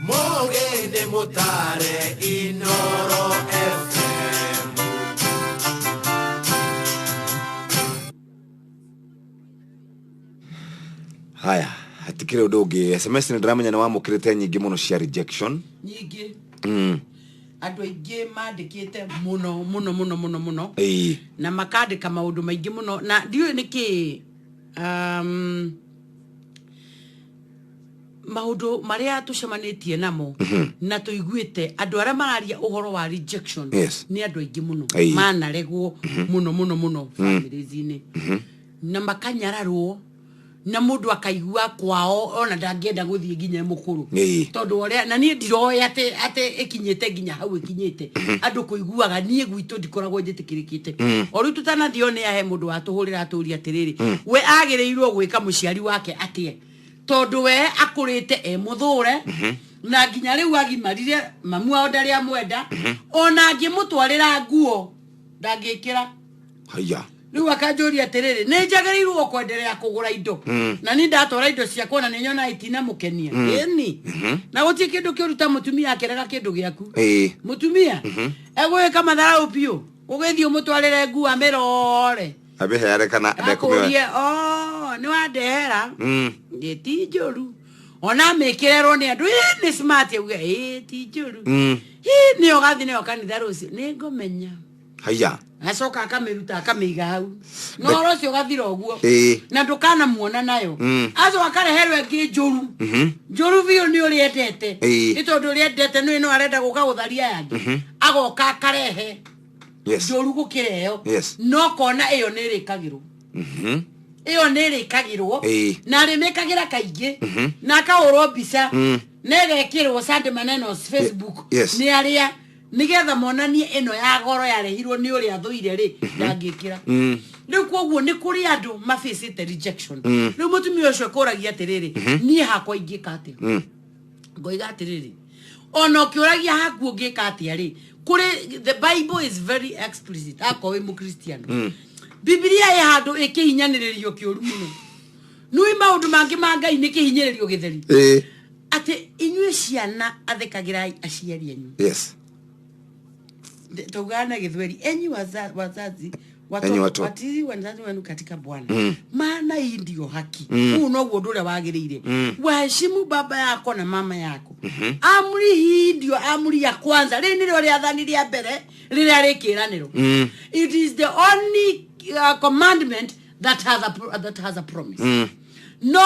Mogene Montare Inoro FM. haya hatikire undu ungi SMS ni ndramenya na wamukirite nyingi muno cia rejection nyingi andu aingi mandikite muno na makandika maundu maingi muno na ndiyo niki maundu maria tucemanitie namo na tuiguite andu aria mararia uhoro wa rejection ni andu aingi muno manaregwo muno families-ini na makanyararwo na mundu akaigua kwao ona ndangenda guthie ginya mukuru tondu oria na nie ndiroya ate ikinyete ginya hau ikinyete andu kuiguaga nie gwitu ndikoragwo njitikirikite o riu tutanathio ni ahe mundu watuhurira aturia atiriri we agireirwo gwika muciari wake atie tondu we akurite muthure na ginya riu agimarire mamu ao ndari amwenda ona ngimutwarira nguo ndangikira haya riu akanjuria atiriri ni njagiriirwo kwendelea kugura indo na ni ndatwara indo ciakwa na ninyona itina mukenia ni na gutie kindu kiruta mutumia akeraga kindu giaku mutumia egwika matharau piu ugithio mutwarire nguo amirore abiheare kana ndekumewe ni wandehera ti njuru ona mikirerwo ni andu ni smart uga ti njuru ni ogathi ni okanitha rucio ni ngomenya haya asoka akamiruta akamiga hau no rocio gathira uguo na ndukana muona nayo azo akareherwe ngi njuru njuru biyo ni uriendete ni tondu uriendete no arenda guka gutharia yangi agoka akarehe njuru gukireo no kona iyo ni rikagirwo iyo ni rikagirwo na rimekagira kaingi na akaurwo mbica negekirwo Sunday Maneno Facebook ni aria nigetha monanie eno ya goro yarehirwo ni uri athuire ri ndangikira riu koguo ni kuri andu mafacete rejection riu mutumia ucio kuragia atiriri nie hakwa ingika atia ngoiga atiriri ono kiuragia haku ngika atia ri kuri the Bible is very explicit akowe mu Christian Biblia ya handu ikihinyanirio kiuru muno nui maundu mangi mangai ni kihinyanirio githeri ati inyue ciana athekagirai aciari enyu tugana githweri enyi wazazi watoto watiri wazazi wenu katika Bwana maana hii ndio haki huu no guo ndure wagirire waheshimu baba yako na mama yako amri hii ndio amri ya kwanza ri ndio riathaniria mbere riria rikiraniro it is the only commandment that has a promise no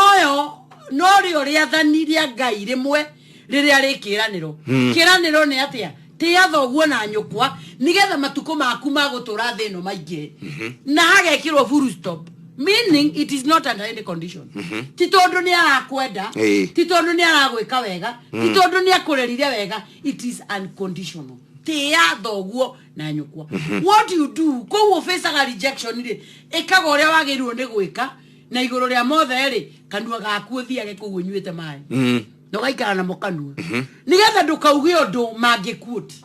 rio riathaniria Ngai rimwe riria rikiraniro kiraniro ni atia tia thoguo na nyukwa nigetha matuko maku magutura thino maingi na hagekirwo full stop Meaning it is not under any condition. Ti tondu ni arakwenda, ti tondu ni aragwika wega, ti tondu ni akurerire wega, it is unconditional. Te ya thoguo na nyukwa. What you do, ko face a rejection ri, ekaga uria wagirirwo ni gwika, na iguru ria mothe ri, kanua gaku thiage kugunyuite mai. No gaikara na mokanua. Nigetha ndukauge undu mangikuoti.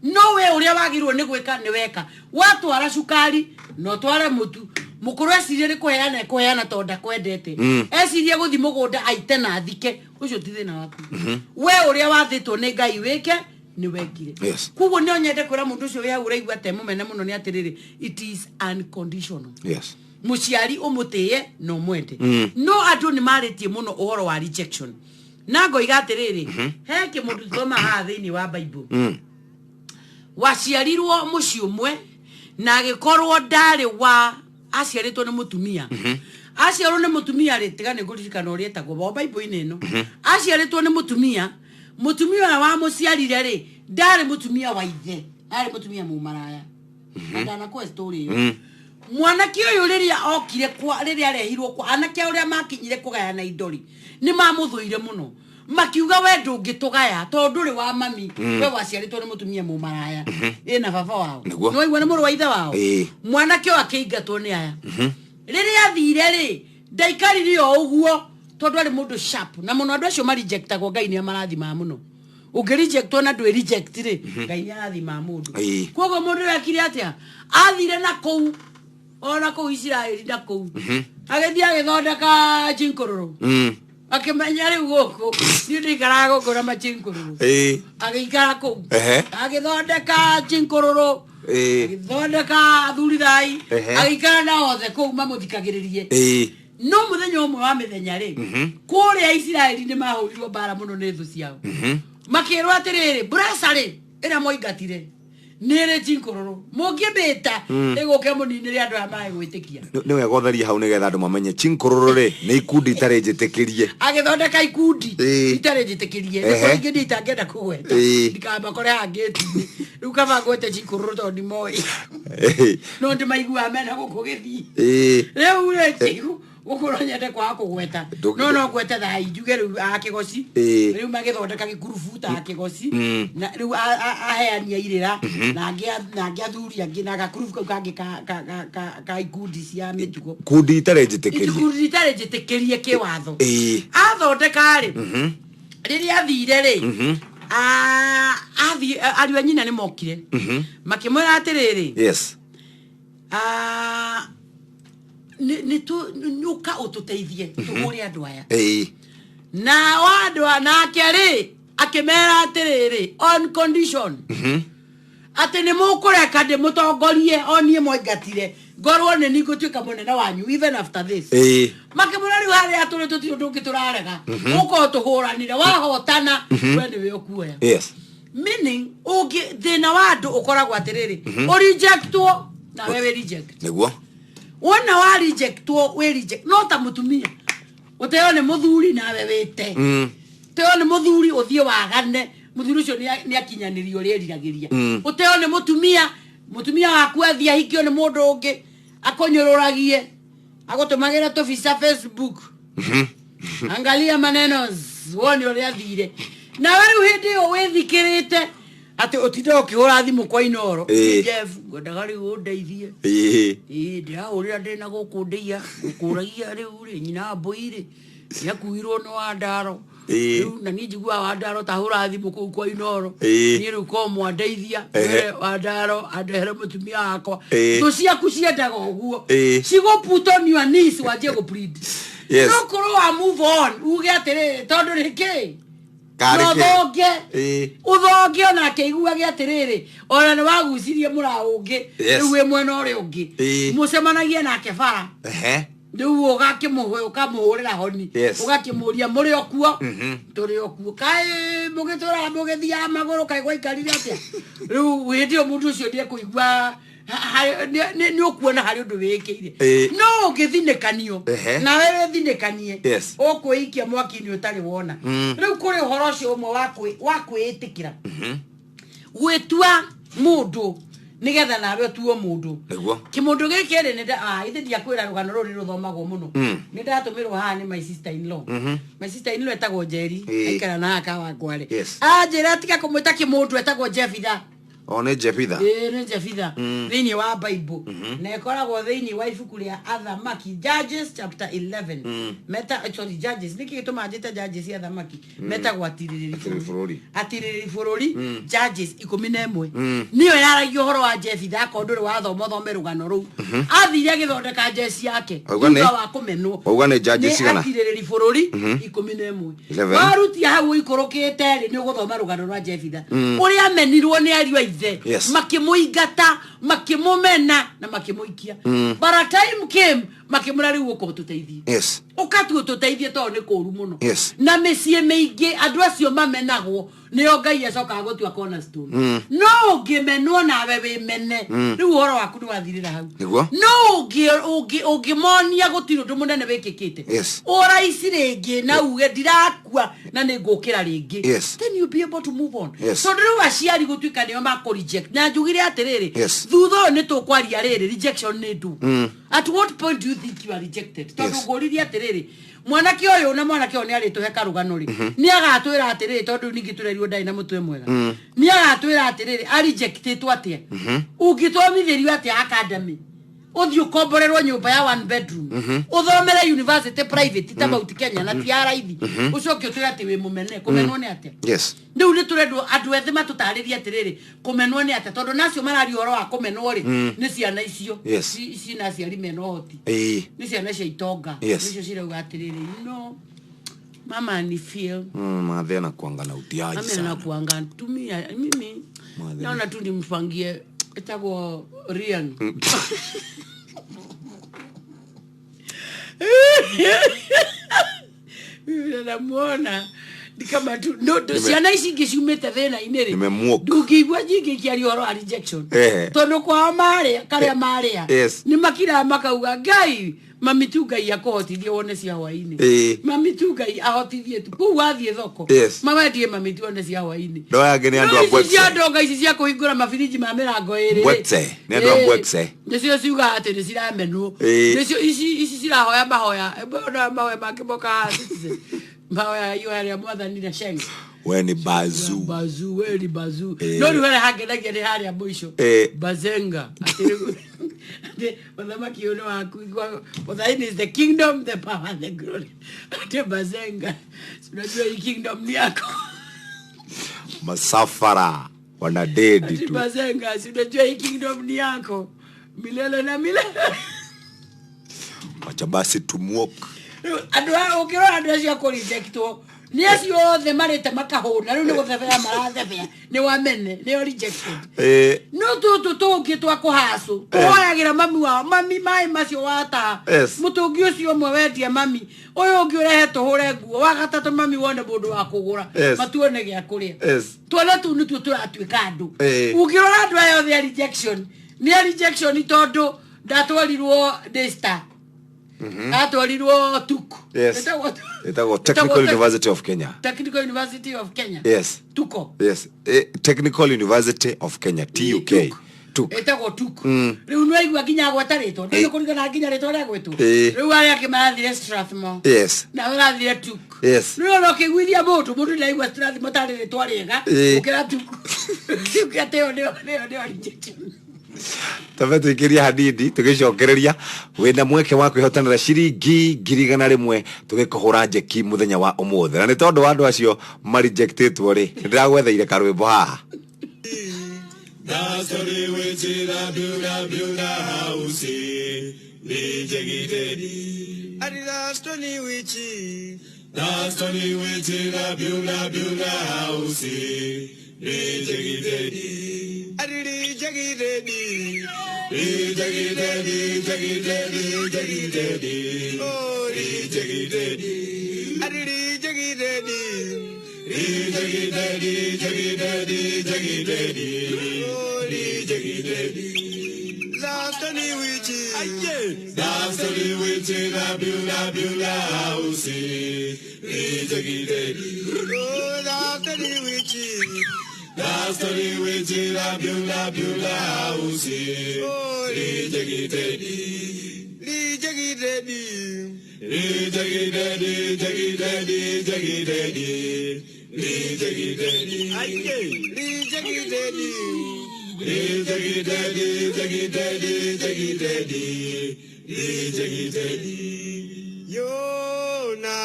No we uria wagirirwo ni gwika ni weka. Watu ara cukari, no tware mutu. Mukuru esirie kuheana tonda kwendete. Esirie guthi mugunda aite na thike. Ucio ti thina waku. We uria wathitwo ni Ngai weke ni wekire. Kugo ni onyende kwira mundu ucio we uraigwa te mumene muno ni atiriri. It is unconditional. Yes. Muciari umutiye no mwende. No andu ni maritie muno uhoro wa rejection. Nago igatiriri. Heke mundu thoma ha thini wa Bible. Waciarirwo muci umwe na gikorwo ndari wa aciaritwo ni mutumia. Aciarwo ni mutumia ri tiga ni guririkana uri etagwo bo Bible ine no. Aciaritwo ni mutumia, mutumia wa muciarire ri ndari mutumia wa ithe, ari mutumia mumaraya. Ndana ko story yo. Mwanake uyu riria okire kwa riria arehirwo kwa anake uria makinyire kugayana indori ni mamuthuire muno. Makiuga we ndungitugaya tondu ri wa mami we waciaritwo ni mutumia mumaraya ina baba wao no igwa ni muru wa ithe wao mwanake akeingatwo ni aya riria athire ri ndaikarire o uguo tondu ari mundu sharp na muno andu acio ma rejectagwo Ngai ni amarathima muno ungi-rejectwo na ndwi reject ri Ngai ni arathima mundu koguo mundu akire atia athire na kou ona kou Israeli na kou agithia agithondeka jinkororo akimenya ri goko ni ndikarago kora machinkororo agikara ko agithondeka chinkororo agithondeka thurithai agikara na othe ko mamuthikagiririe no muthenya umwe wa mithenya ri kuria Israeli ni mahurirwo bara muno ni thu ciao makirwo atiriri brasari ira moingatire nere chinkororo mungibita iguke muninire andu amae gwitikia ni wega gotheria hau nigetha andu mamenye chinkororo ri ni ikundi itare njitikirie agithondeka ikundi itare njitikirie ni ingi nditangenda kugweta ndikamba kore hangeti riu kaba gwete chinkororo tondi moi no ndi maigua mena gukugithi riu riu ukoro nyende kwa kugweta no gweta thai njuge riu akigoci riu magithondeka gikurubuta akigoci na riu aheania irira na ngiathuria ngi na gakurubu kangi ka ikundi cia mitugo kundi itare njitikirie kiwatho athondeka ri riria athire ri ariu anyina ni mokire makimwira atiriri yes ni tu nuka ututeithie tugure andu aya na wandwa na keri akimera atiriri on condition ati ni mukureka ndi mutongorie onie moingatire ngorwo ni nigutuika munene wanyu even after this makimura riu hari aturi tuti undu ngiturarega uko tuhuranire wahotana wende we okuoya yes meaning ugi thina wa andu ukoragwo atiriri o rejectwo na wewe reject niguo wona wa rejectwo we reject no ta mutumia uteo ni muthuri na wewete teo ni muthuri uthie wagane muthuri ucio ni akinyanirio ririragiria uteo ni mutumia waku athia hikio ni mundu ungi akonyoruragie agotumagira tofisa Facebook angalia maneno woni uria thire na wewe hindi o withikirite ati utindo ukihura thimu kwa Inoro Jeff godagari undeithie ndia uria ndina gukundia gukuragia riu ri nyina mboire yakuirwo no Wandaro riu na ni njigua Wandaro tahura thimu kwa Inoro ni riu ko mwandeithia Wandaro andehere mutumia akwa tu ciaku ciendaga uguo cigoputo on your knees waje go plead no koro wa move on uge atere tondu riki uthoge ona keigua giatiriri ona ni wagucirie muraungi riu we mwena uri ungi mucemanagie nake bara riu ugakimuhe ukamuhurira honi ugakimuria muri okuo turi okuo kai mugitura mugithia maguru kai gwaikarire atia riu windio mundu ucio ndie kuigua ni ukuona hari undu wikire no ngithinekanio na wewe thinekanie ukuikia mwaki ni utari wona riu kuri uhoro cio umwe wa kwiitikira gwitua mundu nigetha nawe tuo mundu Niguo. Kimundu gikere ni ithe dia kwira rugano ruri ruthomagwo muno ni ndatumirwo haha ni my sister in law my sister in law etagwo Njeri aikara na akawa Ngware anjira atiga kumwita kimundu etagwo Jefitha One Jefitha ni Jefitha thini wa Bible na ekoragwo thini wa ibuku ria Athamaki Judges chapter 11 meta sorry Judges niki gituma njite Judges ya Athamaki meta gwatiriri fururi Judges 11 niyo yaragio horo wa Jefitha akondure wa thome rugano ru athire githondeka jesi yake thutha wa kumenwo Ogane Judges igana atiriri fururi 11 waruti hau ikorokete ri ni guthoma rugano rwa Jefitha uri amenirwo ni ariwa makimuigata makimumena na makimuikia bara time came makimurari uko tuteithie ukatu tuteithie to ni kuru muno na mesie meige andu acio mamenagwo nio Ngai acoka gutua cornerstone no ngimenwo nawe wimene riu horo waku ni wathirira hau no ungimonia gutiru ndu munene wikikite ora isi ringi na uge ndirakua na ni ngukira ringi then you be able to move on so riu aciari gutuika nio mako reject na njugire atiriri thutho ni tukwaria riri rejection ni ndu at what point do you think you are rejected tondu nguriria atiriri mwanake oyo na mwanake oni ari tuhe karugano ri ni agatwira atiriri tondu ningi turerio ndai na mutwe mwega ni agatwira atiriri ari rejected atia ungithomithirio atia academy uthio komborerwo nyumba ya 1 bedroom uthomere university private tabauti Kenya na tiara hivi ucoke utwira ati we mumene kumenwo ni atia ndu ni turedo andu ethe matutariria atiriri kumenwo ni atia tondu nacio marari horo wa kumenwo ri ni ciana icio cina ciari menoti ni ciana cia itonga nicio cirauga atiriri no mama ni feel mathena kuangana utiaji sana amena kuanga tumia mimi naona tu nimfangie etagwo Rian namuona kama tu ndo ciana ici ngiciumite thina iniri ndungigwa jingi kiari horo a rejection tondu kwa mari karia maria ni makira makauga Ngai mami tu Ngai akohotithie wone cia hwaini mami tu Ngai ahotithie tu ku wathie thoko mawendie mami tu wone cia hwaini ndo yake ni andu abwetse cia ndonga ici cia kuhingura mabiriji ma mirango iri bwetse ni andu abwetse nicio ciuga ati ni ciramenwo nicio ici cirahoya mahoya bona mawe makiboka mahoya yo ya mwathani na shenga we ni bazu we ni bazu no ni wale hagedagia ni hali ya mwisho bazenga ati Athamaki yono akuigwa for is the kingdom, the power, the glory ati bazenga unajua hii kingdom ni yako masafara wana dedi tu bazenga unajua hii kingdom ni yako milele na milele acha basi tumuoka adwa ukira adwa cia ko rejectwo ni acio othe marite makahuna riu ni guthebea marathebea ni wamene ni rejected no tu twa kuhasu oyagira mami wa mami mai macio wata mutungi ucio mwe wendia mami uyu ungi urehe tuhure nguo wa gatatu mami wone mundu wa kugura matuone gia kuria twona tu nitu turatuika andu ukirora andu ayo the rejection tondu ndatwarirwo Daystar atwarirwo Tuko itago Technical University of Kenya Tuko Technical University of Kenya TUK itago Tuko riu no igwa ginya gwatarito ndio kurigana ginya rito ria gwetu riu ari akimarathire Strathmore na warathire Tuko riu no kigwithia mundu na igwa Strathmore tari rito riega ukira Tuko ukateo ndio rejection tabetu ikiria hadidi tugicokereria wina mweke wa kwihotanira ciringi 1,000 tugikuhura njeki muthenya wa umuthe na ni tondu wa andu acio ma rejectitwo ri ndiragwetheire karwimbo haha Dastori wechira bula house ni jegitedi adi dastori wechira bula house ni jegitedi adi jegitedi oh jegitedi adi jegitedi Dastori wichi la bula house. Dastori wichi na story wejira bula bula usi. Rijagi dedi, rijagi dedi, rijagi dedi, jagi dedi, jagi dedi, rijagi dedi, rijagi dedi, rijagi dedi, jagi dedi, jagi dedi, rijagi dedi. Yona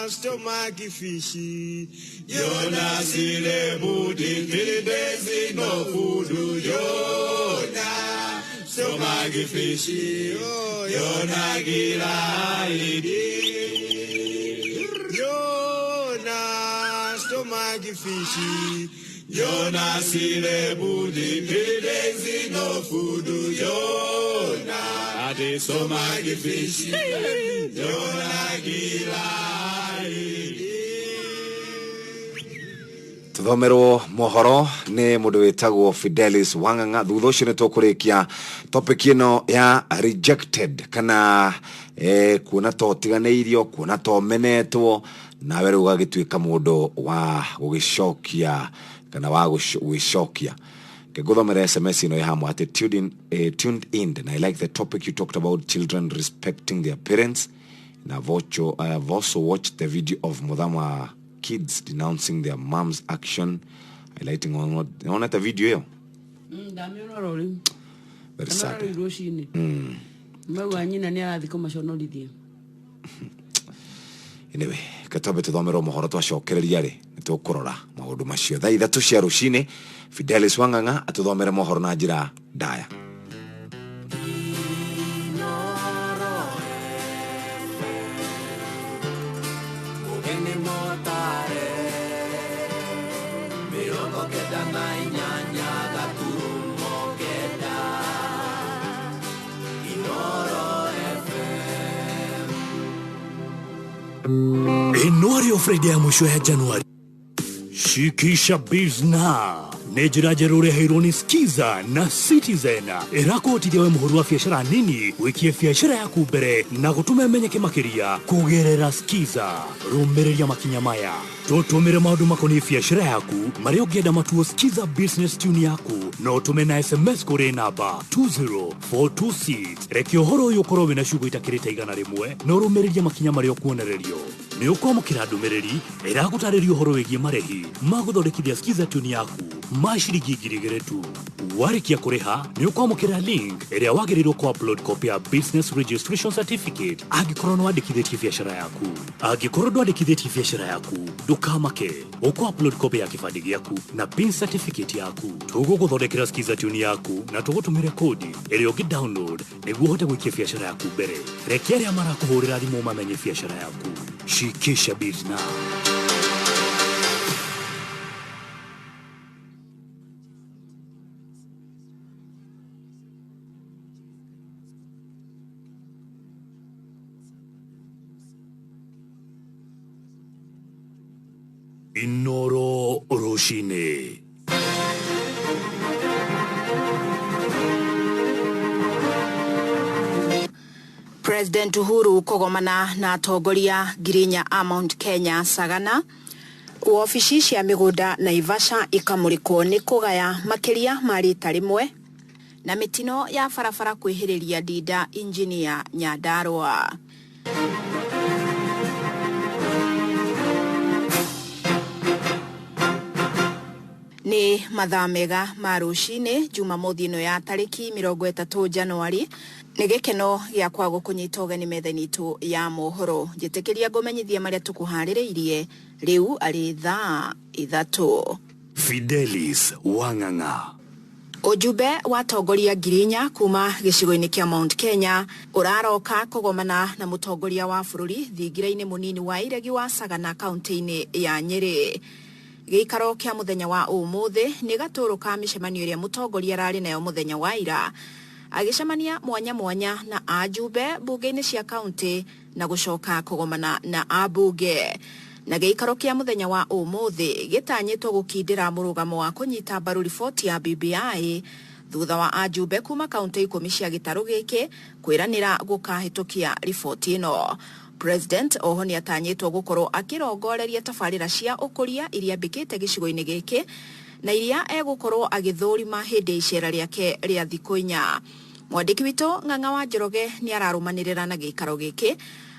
stomach fishy, Yona sile booty, days no food. Yona stomach fishy, Yona gira idi. Yona stomach fishy, Yona sile booty, days no food. Yona ade stomach fishy, Yona gira idi. Tuthomerwo mohoro ni mundu witagwo Fidelis Wanganga. Thutha ucio ni tukurikia topic ino ya rejected kana kuona to tiganeirio, kuona to menetwo nawe riu gagituika mundu wa gugicokia kana wa gugicokia. Keguthomera SMS ino ya hamu ati tuned in, and I like the topic you talked about children respecting their parents. And I've also watched the video of Mudama kids denouncing their mom's action, highlighting on the video hiyo. Very sad. Anyway, katabe tuthomera mohoro twacokereria ri nitukurora maundu macio thaa ithatu cia rucini. Fidelis Wanganga atuthomera mohoro na njira ndaya. Januari o Friday ya mwisho ya Januari. Shikisha Bizna. Nejira jerure heironi Skiza na Citizen. Erako tidiawe muhuru wa biashara nini wikie biashara yaku mbere na gutume menyeke makiria kugerera Skiza. Rumereria makinyamaya. Tutumire maundu makoni biashara yaku maria ugienda matuo Skiza business tune yaku no tume na SMS kuri namba 20426. Reke uhoro uyu ukorwo wina shugo itakirite igana rimwe no rumereria makinya maria ukuonererio. Ni ukwamukira ndumereri iragutariria uhoro wigie marehi maguthondekithia Skiza tune yaku mashiringi 2,000 tu. Warikia kuriha ni ukwamukira link iria wagirirwo ku upload copy ya business registration certificate agikorwo nwandikithitie biashara yaku. Agikorwo ndwandikithitie biashara yaku dukamake uko upload copy ya kibandi giaku na pin certificate yaku. Tuguguthondekera Skiza tune yaku na tugutumire kodi iria ugi download niguo uhote gwikia biashara yaku mbere. Reke aria marakuhurira thimu mamenye biashara yaku. Shikisha Bizna. Inoro Roshine. President Uhuru kogomana na atongoria Girinya a Mount Kenya Sagana. Ofici cia migunda Naivasha ikamurikwo ni kugaya makiria marita rimwe na mitino ya farafara kwihiriria Ndinda Engineer Nyandarua. Ni mathaa mega ma rucini Jumamothi ino ya tariki 30 Januari. Ni gikeno gya kwa gukunyita ugeni metheni tu ya mohoro. Njitikiria ngomenyithia maria tukuhaririirie riu ari thaa 3. Fidelis Wanganga. Ujumbe wa tongoria Girinya kuma gicigo-ini kia Mount Kenya uraroka kugomana na mutongoria wa bururi thingiraini munini wa iregi wa Sagana kaunti-ini ya Nyeri. Giikaro kia muthenya wa umuthi ni gaturuka micemanio iria mutongoria rari nayo muthenya wa ira agicemania mwanya na ajumbe bunge-ini cia kaunti na gucoka kugomana na abunge. Na giikaro kia muthenya wa umuthi gitanyitwo gukindira murugamo wa kunyita mbaru riboti ya BBI thutha wa ajumbe kuma kaunti 10 cia gitaru giki kwiranira gukahitukia riboti ino. President oho ni atanyitwo gukorwo akirongoreria tabarira cia ukuria iria mbikite gicigo-ini giki na iria egukorwo agithurima hindi icera riake ria thikũ 4. Mwandiki witũ Ng'ang'a wa Njoroge ni ararumanirira na gĩikaro gĩkĩ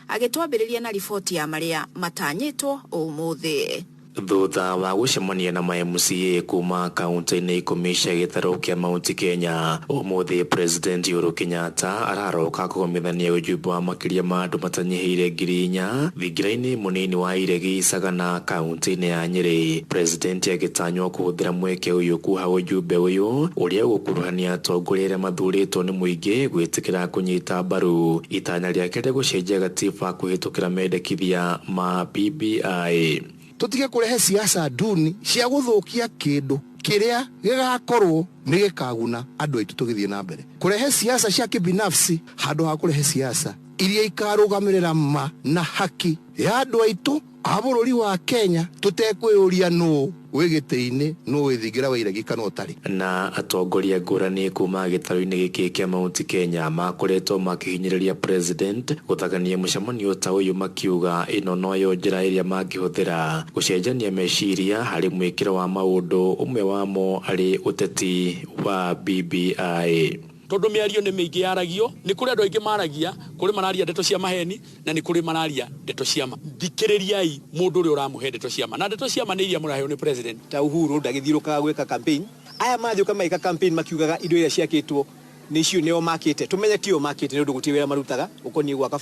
agĩtwambĩrĩria na riboti ya maria matanyĩtwo ũmũthĩ. Thutha wa gucemania na MCA kuma kaunti-inĩ 10 cia gĩtarũ kĩa Mount Kenya, ũmũthĩ President Uhuru Kenyatta araroka kũgomithania ũjumbe wa makĩria ma andũ matanyihĩire 4,000 thingira-inĩ mũnini wa Iregi Sagana kaunti-inĩ ya Nyeri. President agĩtanywo kũhũthĩra mweke ũyũ kuha ũjumbe ũyũ ũrĩa gũkuruhania atongoria arĩa mathurĩtwo nĩ mũingĩ gwĩtĩkĩra kũnyita mbaru itanya rĩake rĩa gũcenjia gatiba kũhĩtũkĩra mendekithia ma BBI. Tutige kurehe siasa duni cia guthukia kindu kiria gigakorwo ni gikaguna andu aitu tugithie na mbere. Kurehe siasa cia kibinafsi handu ha kurehe siasa iria ikarugamirira ma na haki ya andu aitu a bururi wa Kenya tutekwĩũria no wĩgĩtĩ-inĩ no wĩthingira wa Iregi kana ũtarĩ. Na atongoria ngũrani kuma gĩtarũ-inĩ gĩkĩ kĩa Mount Kenya makoretwo makĩhinyĩrĩria president gũthagania mũcemanio ta ũyũ makiuga ĩno noyo njĩra ĩrĩa mangĩhũthĩra gũcenjania meciria harĩ mwĩkĩro wa maũndũ, ũmwe wamo arĩ ũteti wa BBI. Tondu miario ni mingi yaragio, ni kuri andu aingi maragia, kuri mararia ndeto cia maheni na ni kuri mararia ndeto cia ma. Thikiririai mundu uri uramuhe ndeto cia ma. Na ndeto cia ma ni iria muraheo ni president. Ta Uhuru ndagithirukaga gwika campaign. Aya mathiuka maika campaign makiugaga indo iria ciakitwo nicio neo makite. Tumenye tio makite ni undu guti wira marutaga ukoni gwaka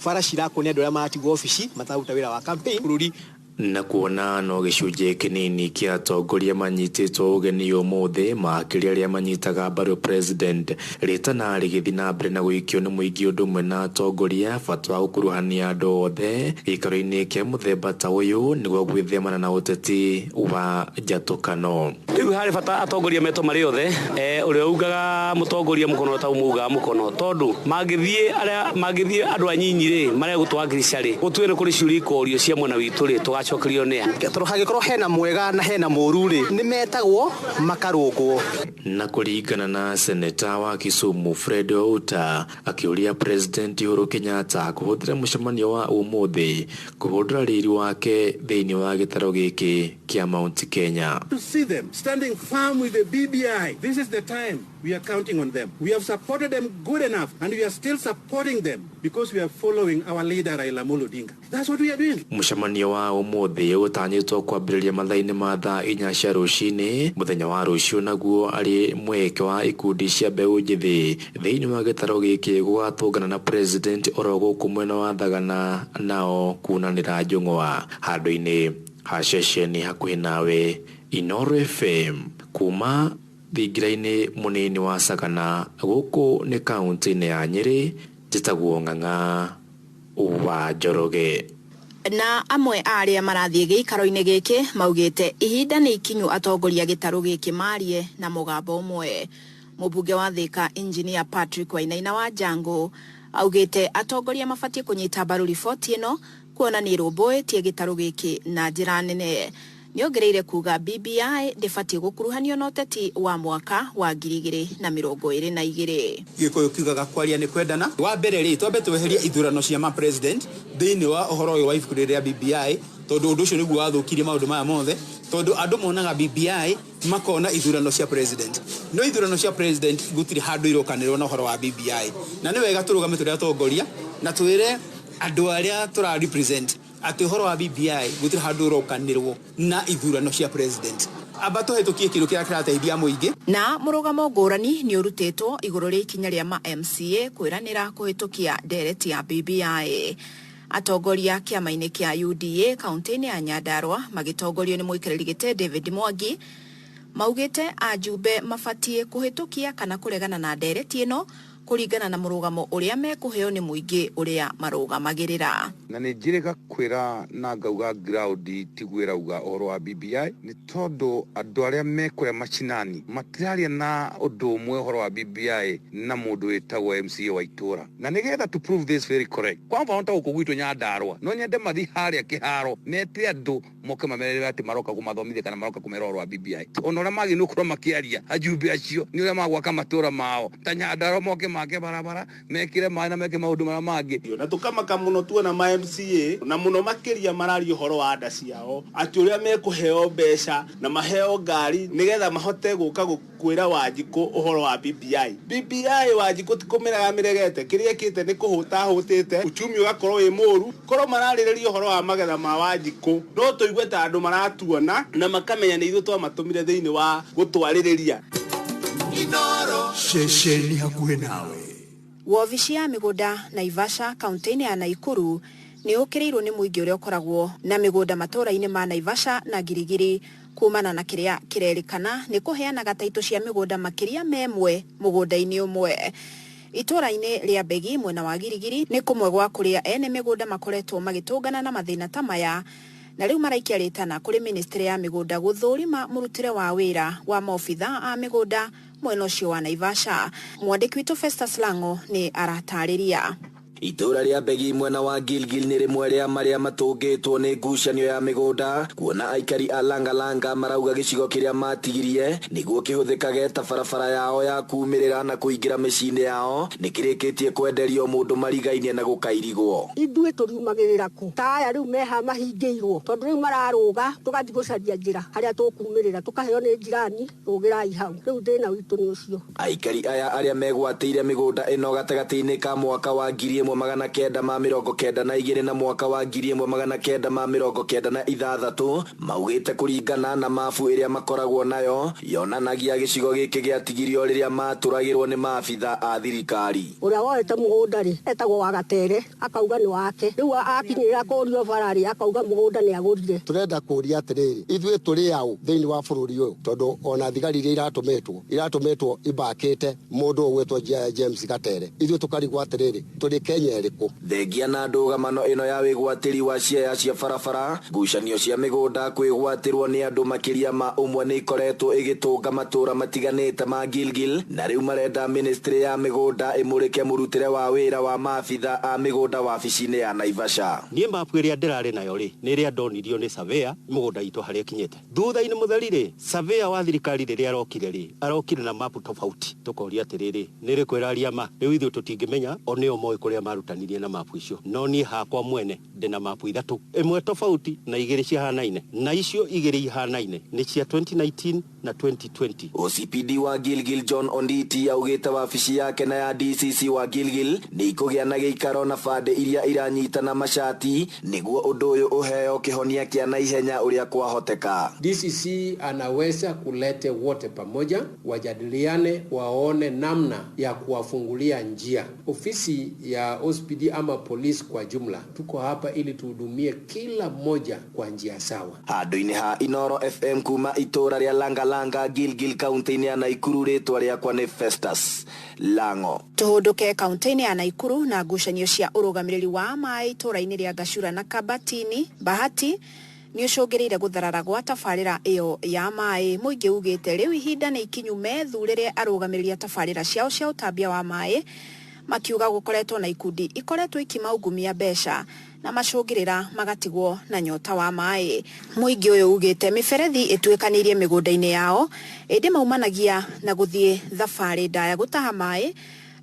bara cirako ni andu aria matigwo ofici mataruta wira wa campaign bururi. Na kuona no gĩcunjĩ kĩnini kĩa atongoria manyitĩtwo ũgeni ũmũthĩ makĩria arĩa manyitaga mbaru president rĩtana rĩgĩthiĩ na mbere na gũikio nĩ mũingĩ ũndũ ũmwe na atongoria bata wa gũkuruhania andũ othe gĩikaro-inĩ kĩa mũthemba ta ũyũ nĩguo gwĩthemana na ũteti wa njatũkano. Rĩu harĩ bata atongoria metwo marĩ othe ũrĩa ugaga mũtongoria mũkono ta umuga mũkono tondu mangĩthiĩ andũ anyinyi rĩ marĩa gũtwangiricia rĩ gũtuĩre nĩ kũrĩ ciũria ikorio cia mwena witũ rĩ tũgacokerio nĩa tondũ hangĩkorwo hena mwega na hena mũru rĩ nĩ metagwo makarũngwo. Na kũringana na seneta wa Kisumu Fred Outa akĩũria President Uhuru Kenyatta kũhũthĩra mũcemanio wa ũmũthĩ kũhũndũra riri wake thĩinĩ wa gĩtarũ gĩkĩ kĩa Mount Kenya. To see them standing firm with the BBI, this is the time we are counting on them. We have supported them good enough and we are still supporting them because we are following our leader Raila Amolo Odinga. That's what we are doing. Mũcemanio wa ũmũthĩ ũtanyĩtwo kwambĩrĩria mathaa-inĩ ma thaa 4 cia rũcinĩ. Mũthenya wa rũciũ naguo arĩ mweke wa ikundi cia mbeũ njĩthĩ thĩinĩ wa gĩtarũ gĩkĩ gũgatũngana na president oro gũkũ mwena wa Thagana nao kunanĩra njũng'wa handũ-inĩ ha ceceni hakuhĩ nawe Inooro FM kuma thingira-inĩ mũnini wa Sagana gũkũ nĩ kaunti-inĩ ya Nyeri. Njĩtagwo Ng'ang'a wa Njoroge. Na amwe arĩa marathiĩ gĩikaro-inĩ gĩkĩ maugĩte ihinda nĩ ikinyu atongoria gĩtarũ gĩkĩ marie na mũgambo ũmwe. Mũmbunge wa Thika Engineer Patrick Wainaina wa Njangu augĩte atongoria mabatie kũnyita mbaru riboti ĩno kuona nĩ rũmbũĩtie gĩtarũ gĩkĩ na njĩra nene. Nĩongereire kuga BBI ndĩbatie gũkuruhanio na ũteti wa mwaka wa 2022. Gĩkũyũ kiugaga kwaria nĩ kwendana. Wa mbere rĩ twambe tweherie ithurano cia ma president thĩinĩ wa ũhoro ũyũ wa ibuku rĩrĩa BBI tondu ũndũ ũcio nĩguo wathũkirie maũndũ maya mothe tondu andũ monaga BBI makona ithurano cia president. No ithurano cia president gũtirĩ handũ irokanĩrwo na ũhoro wa BBI. Na nĩ wega tũrũgame tũrĩ atongoria na twĩre andũ arĩa tũra represent ati ũhoro wa BBI gũtirĩ handũ urokanĩrwo na ithurano cia president. Amba tũhetũkie kĩndũ kĩrĩa kĩrateithia mũingĩ. Na mũrũgamo ngũrani nĩ ũrutĩtwo igũrũ rĩa ikinya rĩa ma MCA kwĩranĩra kũhĩtũkia ndereti ya BBI. Atongoria kĩama-inĩ kĩa UDA kaunti-inĩ ya Nyandarua magĩtongorio nĩ mũikarĩri gĩtĩ David Mwangi maugĩte ajumbe mabatie kũhĩtũkia kana kũregana na ndereti ĩno kuringana na mũrũgamo ũrĩa mekũheo nĩ mũingĩ ũrĩa marũgamagĩrĩra. Na nĩ njĩrĩga kwĩra na ngauga ground tigwĩra uga ũhoro wa BBI nĩ tondũ andũ arĩa mekũrĩa macinani matiraria na ũndũ ũmwe ũhoro wa BBI na mũndũ wĩtagwo MCA wa itũra. Na nĩgetha to prove this very correct, kwa mfano ta gũkũ gwitũ Nyandarua no nyende mathi harĩa kĩharo mete andũ moke mamerere atĩ maroka kũmathomithia kana maroka kũmera ũhoro wa BBI. Ona ũrĩa magĩ nĩ ũkorwo makĩaria ajumbe acio nĩ ũrĩa magwaka matũra mao ta Nyandarua moke make barabara mekire maĩ na meke maũndũ marĩa mangĩ na tukamaka muno tuona ma MCA na muno makiria marari horo wa nda ciao ati uria mekuheo mbeca na maheo ngari nigetha mahote guka gukwira Wanjiku uhoro wa BBI Wanjiku tikumiraga miregete kiria kite ni kuhuta hutite uchumi ugakorwo wi muru korwo maraririria uhoro wa magetha ma Wanjiku no tuigue ta andu maratuona na makamenya ni ithu twamatumire thiini wa gutwaririria Inoro Shesheni hakuhe nawe. Wobici ya migunda Naivasha kaunti-ini ya Naikuru ni ukirirwo ni muingi uria ukoragwo na migunda matura-ini ma Naivasha na Girigiri kumana na kiria kirerikana ni kuheanaga taito cia migunda makiria memwe mugunda-ini umwe. Itura-ini ria Begi mwena wa Girigiri ni kumwe gwa kuria ene migunda makoretwo magitungana na mathina ta maya na riu maraikia ritana kuri ministry ya migunda guthurima murutire wa wira wa maofitha a migunda mwena ucio wa Naivasha. Mwandiki witu Festus Lango ni aratariria. Itura ria Begi mwena wa Gilgil ni rimwe ria maria matungitwo ni ngucanio ya migunda kuona aikari a Langalanga marauga gicigo kiria matigirie niguo kihuthikage ta barabara yao ya kumirira na kuingira micini yao nikirikitie kwenderio mundu marigainie na gukairigwo. Indue turiumagirira ku taya riu meha mahingiirwo tondu riu mararuga tugathi gucaria njira haria tukumirira tukaheo ni njirani rugirai hau riu thina witu ni ucio. Aikari aya aria megwatire migunda ino gatagati-ini ka mwaka wa 1992 na mwaka wa 1996 maugite kuringana na mafu iria makoragwo nayo yonanagia gicigo giki giatigirio riria maturagirwo ni maabitha a thirikari. Uria woete mugunda ri etagwo wa Gatere akauga ni wake riu akinyira kurio barari akauga mugunda ni agurire. Turenda kuria atiriri ithuĩ turi au thiini wa bururi uyu tondu ona thigari iria iratumetwo ibakite mundu ugwetwo James Gatere ithuĩ tukarigwo atiriri turi Kenya eriku. Thengia na ndũgamano ino ya wigwatiri wa ciaya cia barabara ngucanio cia migunda kwigwatirwo ni andu makiria ma umwe ni ikoretwo igitunga matura matiganite ma Gilgil na riu marenda ministry ya migunda imurike murutire wa wira wa maabitha a migunda wabici-ini ya Naivasha. Nie mapu iria ndirari nayo ri ni ria ndonirio ni surveyor migunda itu haria kinyete thutha-ini mutharire surveyor wa thirikari riria arokire na mapu tofauti tukoria atiriri ni ri kwiraria ma riu ithu tutingimenya oneo moi kuria marutanirie na mapu icio no ni hakwa mwene ndina mapu ithatu imwe tofauti na igiri cihanaine na icio igiri ihanaine ni cia 2019 na 2020. OCPD wa Gilgil John Onditi augite wabici yake na ya DCC wa Gilgil ni ikugia na giikaro na bande iria iranyitana mashati niguo undu uyu uheo kihonia kia na ihenya uria kwahoteka. DCC anaweza kulete wote pamoja wajadiliane waone namna ya kuwafungulia njia. Ofisi ya OCPD ama polisi kwa jumla tuko hapa ili tuhudumie kila mmoja kwa njia sawa. Handu-ini ha Inoro FM kuma itura ria Langalanga Gilgil kaunti-ini ya Naikuru ritwa riakwa ni Festus Lango. Tuhunduke kaunti-ini ya Naikuru na ngucanio cia urugamiriri wa mai itura-ini ria Gacura na Kabatini Bahati ni ucungirire gutharara gwa tabarira iyo ya mai. Muingi ugite riu ihinda ni ikinyu methurire arugamiriri tabarira ciao cia utambia wa mai makiuga gukoretwo na ikundi ikoretwo ikimaungumia mbeca na macungirira magatigwo na nyota wa mai. Muingi uyu ugite miberethi itwekanirie migunda-ini yao indi maumanagia na guthie thabari ndaya gutaha mai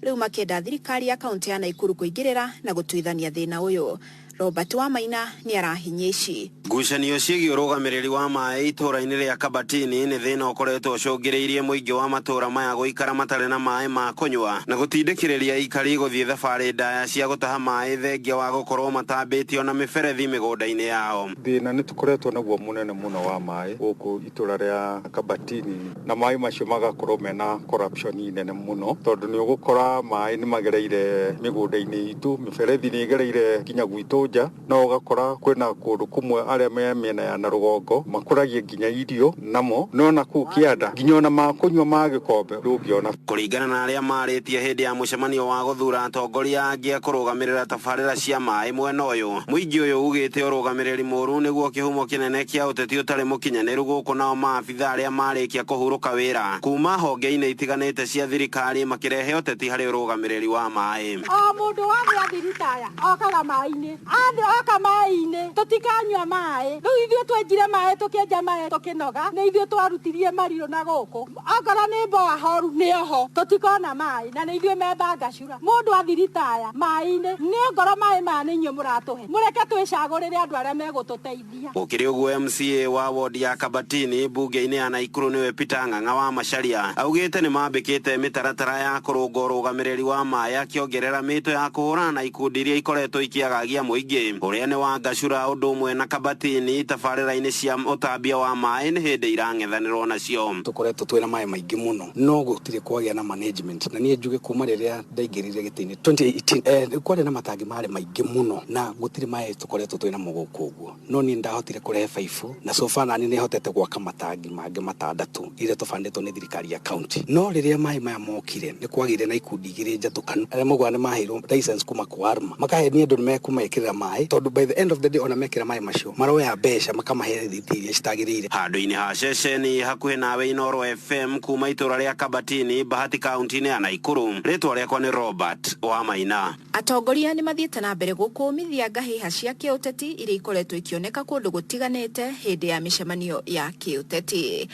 riu makenda thirikari ya kaunti ya Naikuru kuingirira na gutuithania thina uyu. Robert Wamaina ni arahinya ici. Ngucanio ciĩgiĩ ũrũgamĩrĩri wa maĩ itũra-inĩ rĩa Kabatini nĩ thĩna ũkoretwo ũcũngĩrĩirie mũingĩ wa matũra maya gũikara matarĩ na maĩ ma kũnyua na gũtindĩkĩrĩria aikari gũthiĩ thabarĩ ndaya cia gũtaha maĩ thengia wa gũkorwo matambĩtio na mĩberethi mĩgũnda-inĩ yao. Thĩna nĩ tũkoretwo naguo mũnene mũno wa maĩ gũkũ itũra rĩa Kabatini na maĩ macio magakorwo mena corruption nene mũno tondũ nĩ ũgũkora maĩ nĩ magereire mĩgũnda-inĩ itũ, mĩberethi nĩ ĩgereire nginya gwitũ nja no ũgakora kwĩna kũndũ kumwe arĩa me mĩena ya na rũgongo makũragia nginya irio namo no na kũu kĩanda nginya ona makũnyua ma gĩkombe ndũngĩona. Kũringana na arĩa marĩtie hĩndĩ ya mũcemanio wa gũthura atongoria angĩ a kũrũgamĩrĩra tabarĩra cia maĩ mwena ũyũ, mũingĩ ũyũ ugĩte ũrũgamĩrĩri mũru nĩguo kĩhumo kĩnene kĩa ũteti ũtarĩ mũkinyanĩru gũkũ nao maabitha arĩa marĩkia kũhurũka wĩra kuma honge-inĩ itiganĩte cia thirikari makĩrehe ũteti harĩ ũrũgamĩrĩri wa maĩ. O mũndũ wothe athiritaya okaga maĩ-inĩ athioka mai-inĩ tũtikanyua maĩ rĩu ithuĩ twenjire maĩ tũkĩenja maĩ tũkĩnoga nĩ ithuĩ twarutirie marirũ na gũkũ okorwo nĩ mboga horu nĩoho tũtikona maĩ na nĩ ithuĩ memba ngacura mũndũ athiritaya maĩ-inĩ nĩ ngoro maĩ maya nĩ inyuĩ mũratũhe mũreke twĩcagũrĩre andũ arĩa megũtũteithia. Ũkĩrĩ ũguo MCA wa wodi ya Kabatini mbunge-inĩ ya Naikuru nĩwe Peter Ng'ang'a wa Macharia augĩte nĩ mambĩkĩte mĩtaratara ya kũrũnga ũrũgamĩrĩri wa maĩ akĩongerera mĩto ya kũhũrana na ikundi iria ikoretwo ikĩagagia mũingĩ ũrĩa nĩ wa Ngacura ũndũ ũmwe na Kabatini tabarĩra-inĩ cia ũtambia wa maĩ nĩ hĩndĩ irang'ethanĩrwo nacio. Tũkoretwo twĩna maĩ maingĩ mũno no gũtirĩ kwagĩa na management na niĩ njuge kuma rĩrĩa ndaingĩrire gĩtĩ-inĩ 2018 kwarĩ na matangi marĩ maingĩ mũno na gũtirĩ maĩ tũkoretwo twĩna mũgũkũ ũguo no niĩ ndahotire kũrehe baibũ na sofa nani nĩ hotete gwaka matangi mangĩ matandatũ iria tũbandĩtwo nĩ thirikari ya county no rĩrĩa maĩ maya mokire nĩ kwagĩire na ikundi igĩrĩ njatũkanu arĩa moigua nĩ maheirwo license kuma kwa ARMA makahe ni andũ nĩ mekũmekĩrĩra maĩ tondũ by the end of the day ona mekĩra maĩ macio maroya mbeca makamahe thiti iria citagĩrĩire. Handũ-inĩ ha ceceni hakuhĩ nawe Inoro FM kuma itũra rĩa Kabatini Bahati kaunti-inĩ ya Naikuru rĩtwa rĩakwa nĩ Robert wa Maina. Atongoria nĩ mathiĩte na mbere gũkũmithia ngahĩha cia kĩũteti iria ikoretwo ikioneka kũndũ gũtiganĩte hĩndĩ ya mĩcemanio ya kĩũteti.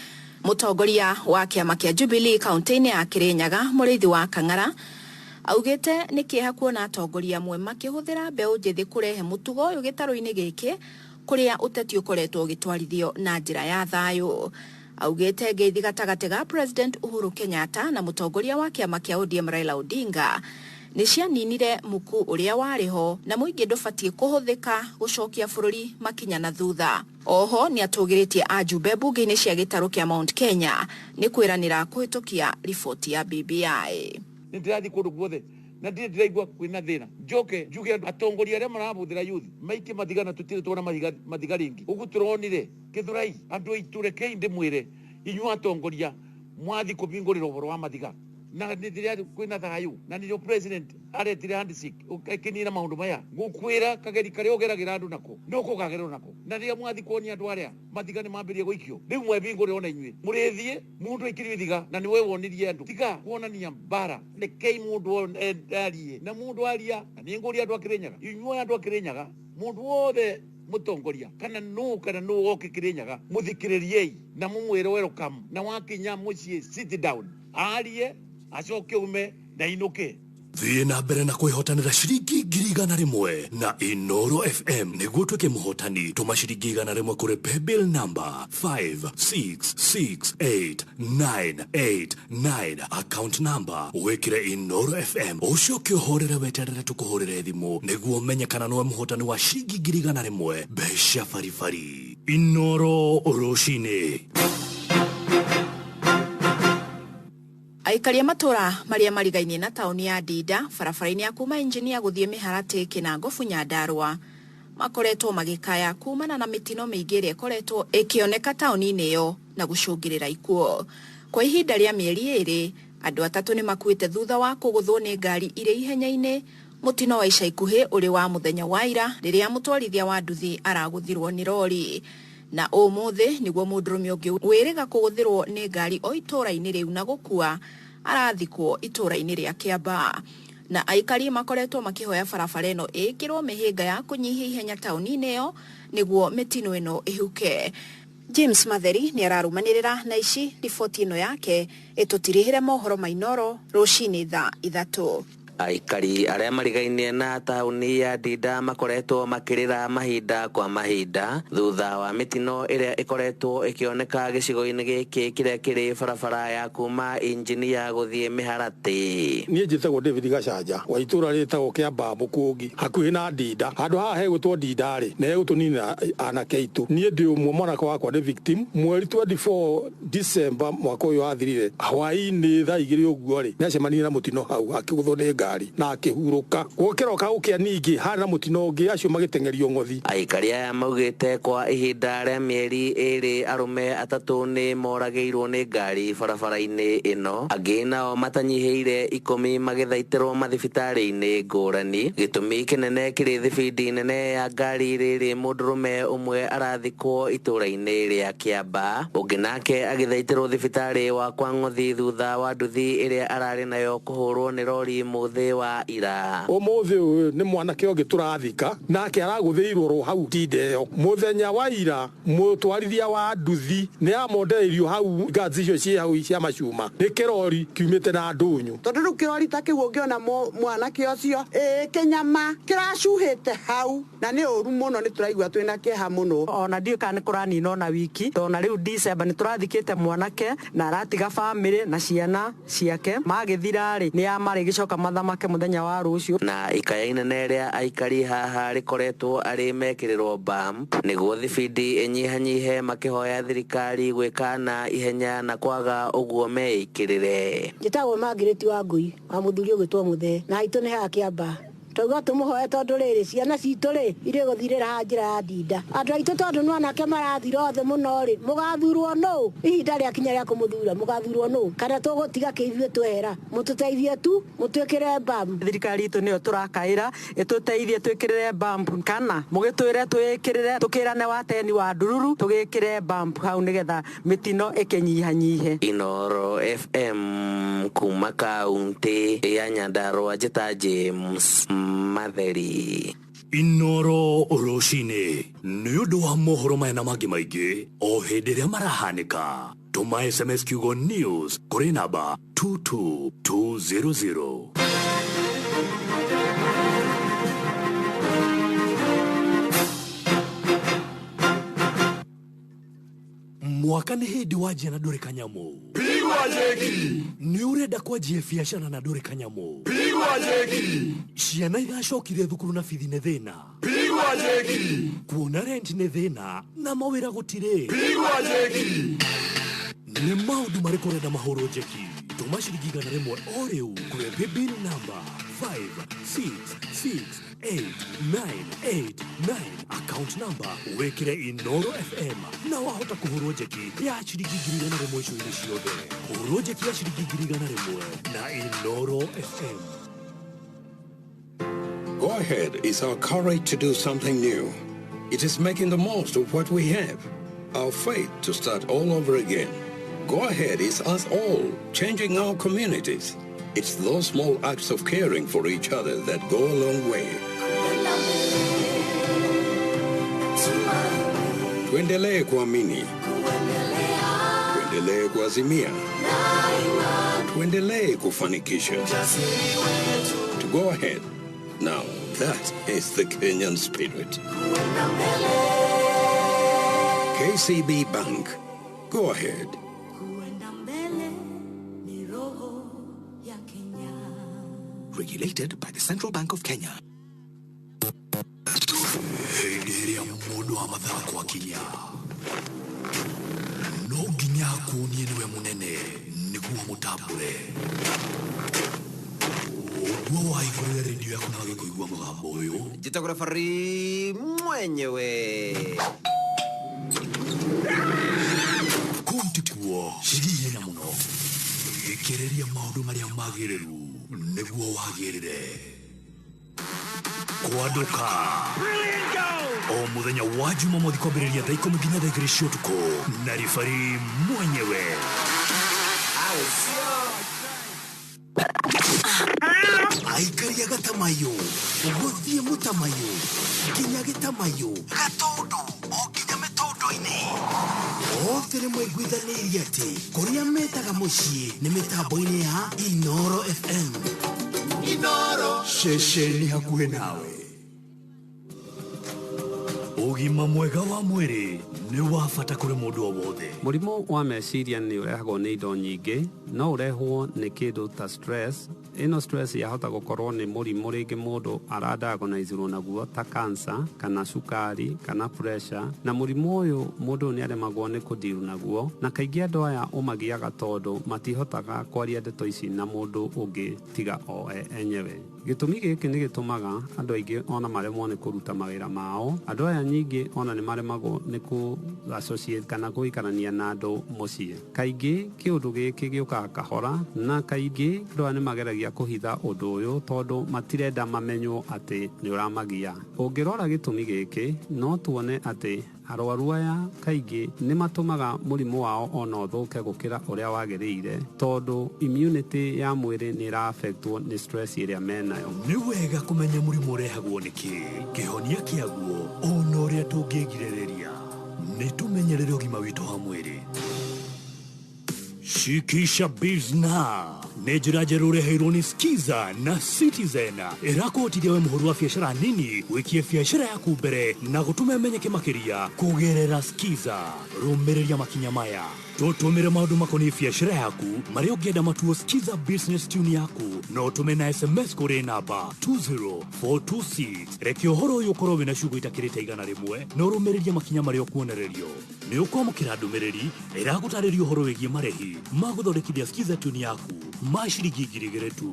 Mũtongoria wa kĩama kĩa Jubilee kaunti-inĩ ya Kirinyaga Mũrĩithi wa Kang'ara augĩte nĩ kĩeha kuona atongoria amwe makĩhũthĩra mbeũ njĩthĩ kũrehe mũtugo ũyũ gĩtarũ-inĩ gĩkĩ kũrĩa ũteti ũkoretwo ũgĩtwarithio na njĩra ya thayũ. Augĩte ngeithi gatagatĩ ga President Uhuru Kenyatta na mũtongoria wa kĩama kĩa ODM Raila Odinga nĩ cianinire muku ũrĩa warĩ ho na mũingĩ ndũbatiĩ kũhũthĩka gũcokia bũrũri makinya na thutha. Oho nĩ atũgĩrĩtie ajumbe mbunge-inĩ cia gĩtarũ kĩa Mount Kenya nĩ kwĩranĩra kũhĩtũkia riboti ya BBI. Nĩ ndĩrathiĩ kũndũ guothe na ndĩraigua kwĩna thĩna njoke njuge atongoria arĩa marahũthĩra youth maike mathigana tũtirĩ tuona mathiga rĩngĩ ũguo tũronire Gĩthũrai andũ aitũ rekei ndĩmwĩre inyuĩ atongoria mwathi kũbingũrĩra ũhoro wa mathiga na nĩ ndĩrathiĩ kwĩna thayũ na nĩrĩo president aretire handshake ũkinina maũndũ maya ngũkwĩra kageri karĩa ũgeragĩra andũ nako no kũgagerwo nako na rĩrĩa mwathi kuonia andũ arĩa mathiga nĩ mambĩrĩrie gũikio rĩu mwebingũrĩrwo na inyuĩ mũrĩthiĩ mũndũ aikirio ithiga na nĩwe wonirie andũ tiga kuonania mbara rekei mũndũ arie na mũndũ aria na nĩ ngũria andũ a Kirinyaga inyuĩ andũ a Kirinyaga mũndũ wothe mũtongoria kana no oke Kirinyaga mũthikĩrĩriei na mũmwĩre welcome na wakinya mũciĩ sit down arie acoke ume na inuke. Thiĩ na mbere na kwĩhotanĩra ciringi 100 na Inoro FM nĩguo tuĩke mũhotani. Tũma ciringi 100 kũrĩ paybill number 566889, account number wĩkĩre Inoro FM, ũcoke ũhorere weterere tũkũhũrĩre thimũ nĩguo ũmenye kana nĩwe mũhotani wa ciringi 100 mbeca baribari. Inoro rũcinĩ. Aikaria matura maria marigainie na tauni ya Dida barabara-inĩ ya kuma engineer gũthiĩ Mĩharatĩ Kinangofu Nyandarua makoretwo magĩkaya kumana na mĩtino mĩingĩ ĩrĩa ĩkoretwo ĩkĩoneka tauni-inĩ ĩyo na gũcũngĩrĩra ikuũ. Kwa ihinda rĩa mĩeri ĩrĩ andũ atatũ nĩ makuĩte thutha wa kũgũthwo nĩ ngari irĩ ihenya-inĩ mutino wa ica ikuhĩ ũrĩ wa mũthenya wa ira rĩrĩa mũtwarithia wa nduthi aragũthirwo nĩ rori. Na ũmũthĩ nĩguo mũndũrũme ũngĩ wĩrĩga kũgũthĩrwo nĩ ngari o itũra-inĩ rĩu na gũkua arathikwo itũra-inĩ rĩa Kĩamba. Na aikari makoretwo makĩhoya barabara ĩno ĩkĩrwo mĩhĩnga ya kũnyihia ihenya tauni-inĩ ĩyo nĩguo mĩtino ĩno ĩhuke. James Matheri nĩ ararumanĩrĩra na ici riboti ĩno yake ĩtũtirĩhĩre mohoro ma Inoro rũcinĩ thaa 3. Aikari arĩa marigainie na tauni ya Dida makoretwo makĩrĩra mahinda kwa mahinda thutha wa mĩtino ĩrĩa ĩkoretwo ĩkĩoneka gĩcigo-inĩ gĩkĩ kĩrĩa kĩrĩ barabara ya kuma engineer gũthiĩ Mĩharatĩ. Niĩ njĩtagwo David Gacanja wa itũra rĩtagwo Kĩamba Mũkũngi hakuhĩ na Dida. Handũ haha hegũtwo Dida rĩ na hegũtũnina anake aitũ. Niĩ ndĩ ũmwe mwanake wakwa nĩ victim. Mweri 24 December mwaka ũyũ wathirire hwaĩ-inĩ thaa 2 ũguo rĩ nĩacemanirie na mũtino hau akĩgũthwo nĩ ngari na akĩhurũka gũkĩroka gũkĩa ningĩ harĩ na mũtino ũngĩ acio magĩtengerio ng'othi. Aikari aya maugĩte kwa ihinda rĩa mĩeri ĩrĩ arũme atatũ nĩ moragĩirwo nĩ ngari barabara-inĩ ĩno, angĩ nao matanyihĩire 10 magĩthaitĩrwo mathibitarĩ-inĩ ngũrani. Gĩtũmi kĩnene kĩrĩ thibindi nene ya ngari rĩrĩ mũndũrũme ũmwe arathikwo itũra-inĩ rĩa Kĩamba, ũngĩ nake agĩthaitĩrwo thibitarĩ wa Kwa Ng'othi thutha wa nduthi ĩrĩa ararĩ nayo kũhũrwo nĩ rori mũthĩ umuthi wa ira umuthi uyu ni mwanake ongi turathika nake araguthiirwo ro hau tindeo muthenya wa ira mutwarithia wa nduthi ni amondereirio hau ngazi icio cie hau cia macuma ni kirori kiumite na ndunyu tondu riu kirori ta kiu ungiona mwanake ucio kinyama kiracuhite hau na ni uru muno ni turaigua twina kieha muno ona ndio kana kuranina na wiki tona riu December ni turathikite mwanake na aratiga family na ciana ciake magithira ri ni amari gicoka mathamake muthenya wa rucio na ikaya inene ria aikari haha rikoretwo ari mekirirwo bump niguo thibindi inyihanyihe makihoya thirikari gwikana ihenya na kwaga uguo meikirire njitagwo Margaret wa Ngui wa muthuri ugitwo muthe na itu ni hakiamba Tauga tumuhoe tondu riri ciana citu ri ire guthirira njira ya ndinda andu aitu tondu no anake marathira othe muno ri mugathurwo no ihinda ria kinya ria kumuthura mugathurwo no kana tugutiga kiithue twehera mututeithie tu mutwikire bam thirikari itu niyo turakaira ituteithie twikirire bam kana mugitwire twikirire tukirane wa teni wa ndururu tugikire bam hau nigetha mitino ikinyihanyihe Inoro FM kuma kaunti ya Nyandarua njita James Matheri Inoro Roshine nĩ ũndũ wa mohoro maya na mangĩ maingĩ o hĩndĩ ĩrĩa marahanĩka tũma SMS kiugo news kũrĩ namba 22200 mwaka nĩ hĩndĩ wanjia na ndũrĩ kanyamu Pigwa jeki nĩ ũrenda kwanjia biacara na ndũrĩ kanyamu Pigwa jeki ciana igacokire thukuru na bithi nĩ thĩna Pigwa jeki kuona rent nĩ thĩna na mawĩra gũtirĩ Pigwa jeki nĩ maũndũ marĩkũ ũrenda mahũrwo jeki tũma ciringi 100 o rĩu kũrĩ paybill number 5668989 account number wekire Inoro FM na wahota kuhurwo jeki ya ciringi 100 icio-inĩ ciothe hurwo jeki ya ciringi 100 na Inoro FM. Go Ahead is our courage to do something new. It is making the most of what we have, our faith to start all over again. Go Ahead is us all changing our communities. It's those small acts of caring for each other that go a long way. Tuendelee kuamini. Tuendelee kuazimia. Tuendelee kufanikisha. To go ahead. Now, that is the Kenyan spirit. KCB Bank. Go Ahead. Regulated by the Central Bank of Kenya. Hĩndĩ ĩrĩa mũndũ wa mathaa kwa kinya no nginya kuonie niwe mũnene nĩguo mũtambũre ũguo waihũrĩra redio yaku na wagĩkũigua mũgambo ũyũ njĩtagwo Fari mwenyewe kũntikuo ciginya mũno gĩkĩrĩria maũndũ marĩa magĩrĩru nĩguo wagĩrĩre kwaduka o muthenya wa Jumamothi kwambĩrĩria thaa 10 nginya thaa 2 cia ũtukũ na Rifari mwenyewe aikaria gatamayo ũgũthiĩ mũtamayo nginya gĩtamayo gatondo o nginya mĩtondo-inĩ othe nĩ mwaiguithanĩirie atĩ kũrĩa metaga mũciĩ nĩ mĩtambo-inĩ ya Inoro FM. Inoro ceceni hakuhĩ nawe. Ũgima mwega wa mwĩrĩ nĩ wa bata kũrĩ mũndũ o wothe. Mũrimũ wa meciria nĩ ũrehagwo nĩ indo nyingĩ, no ũrehwo nĩ kĩndũ ta stress. Ĩno stress yahota gũkorwo nĩ mũrimũ rĩngĩ mũndũ aradiagonizeirwo naguo ta cancer kana cukari kana pressure, na mũrimũ ũyũ mũndũ nĩ aremagwo nĩ kũdeal naguo, na kaingĩ andũ aya ũmagiaga tondũ matihotaga kwaria ndeto ici na mũndũ ũngĩ tiga o enyewe. Gĩtũmi gĩkĩ nĩ gĩtũmaga andũ aingĩ ona maremwo nĩ kũruta mawĩra mao. Andũ aya nyingĩ ona nĩ maremagwo nĩ associate kana gũikarania na andũ mũciĩ. Kaingĩ kĩũndũ gĩkĩ gĩũkaga kahora, na kaingĩ andũ aya nĩ mageragia kũhitha ũndũ ũyũ tondũ matirenda mamenywo atĩ nĩ ũramagia. Ũngĩrora gĩtũmi gĩkĩ no tuone atĩ arwaru aya kaingĩ nĩ matũmaga mũrimũ wao ona ũthũke gũkĩra ũrĩa wagĩrĩire tondũ immunity ya mwĩrĩ nĩ ĩra-affectwo nĩ stress ĩrĩa menayo. Nĩ wega kũmenya mũrimũ ũrehagwo nĩ kĩ, kĩhonia kĩaguo, ona ũrĩa tũngĩgirĩrĩria. Nĩ tũmenyerere ũgima witũ wa mwĩrĩ. Shikisha Bizna nĩ njĩra njerũ ũreheirwo nĩ Skiza na Citizen ĩrakũhotithia we mũhũri wa biacara nini wĩkie biacara yaku mbere na gũtũma ĩmenyeke makĩria kũgerera Skiza. Rũmĩrĩria makinya maya, tũtũmĩre maũndũ makoniĩ biacara yaku marĩa ũngĩenda matuo Skiza business tune yaku na ũtũme na SMS kũrĩ namba 20426. Reke ũhoro ũyũ ũkorwo wĩna ciugo itakĩrĩte igana rĩmwe na ũrũmĩrĩrie makinya marĩa ũkuonererio. Nĩ ũkwamũkĩra ndũmĩrĩri ĩragũtarĩria ũhoro wĩgiĩ marĩhi ma gũthondekithia Skiza tune yaku ma ciringi 2,000 tu.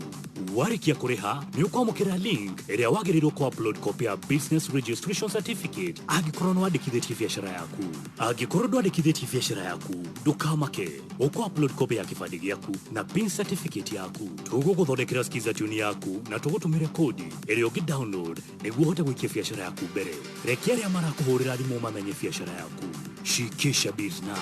Warĩkia kũrĩha nĩ ũkwamũkĩra link ĩrĩa wagĩrĩirwo ku-upload copy ya business registration certificate angĩkorwo nĩ wandĩkithĩtie biacara yaku. Angĩkorwo ndwandĩkithĩtie biacara yaku, ndũkamake, ũkũ-upload copy ya kĩbandĩ gĩaku na PIN certificate yaku. Tũgũgũthondekera Skiza tune yaku na tũgũtũmĩre kodi ĩrĩa ũngĩ-download nĩguo ũhote gũikia biacara yaku mbere. Reke arĩa marakũhũrĩra thimũ mamenye biacara yaku. Shikisha Bizna.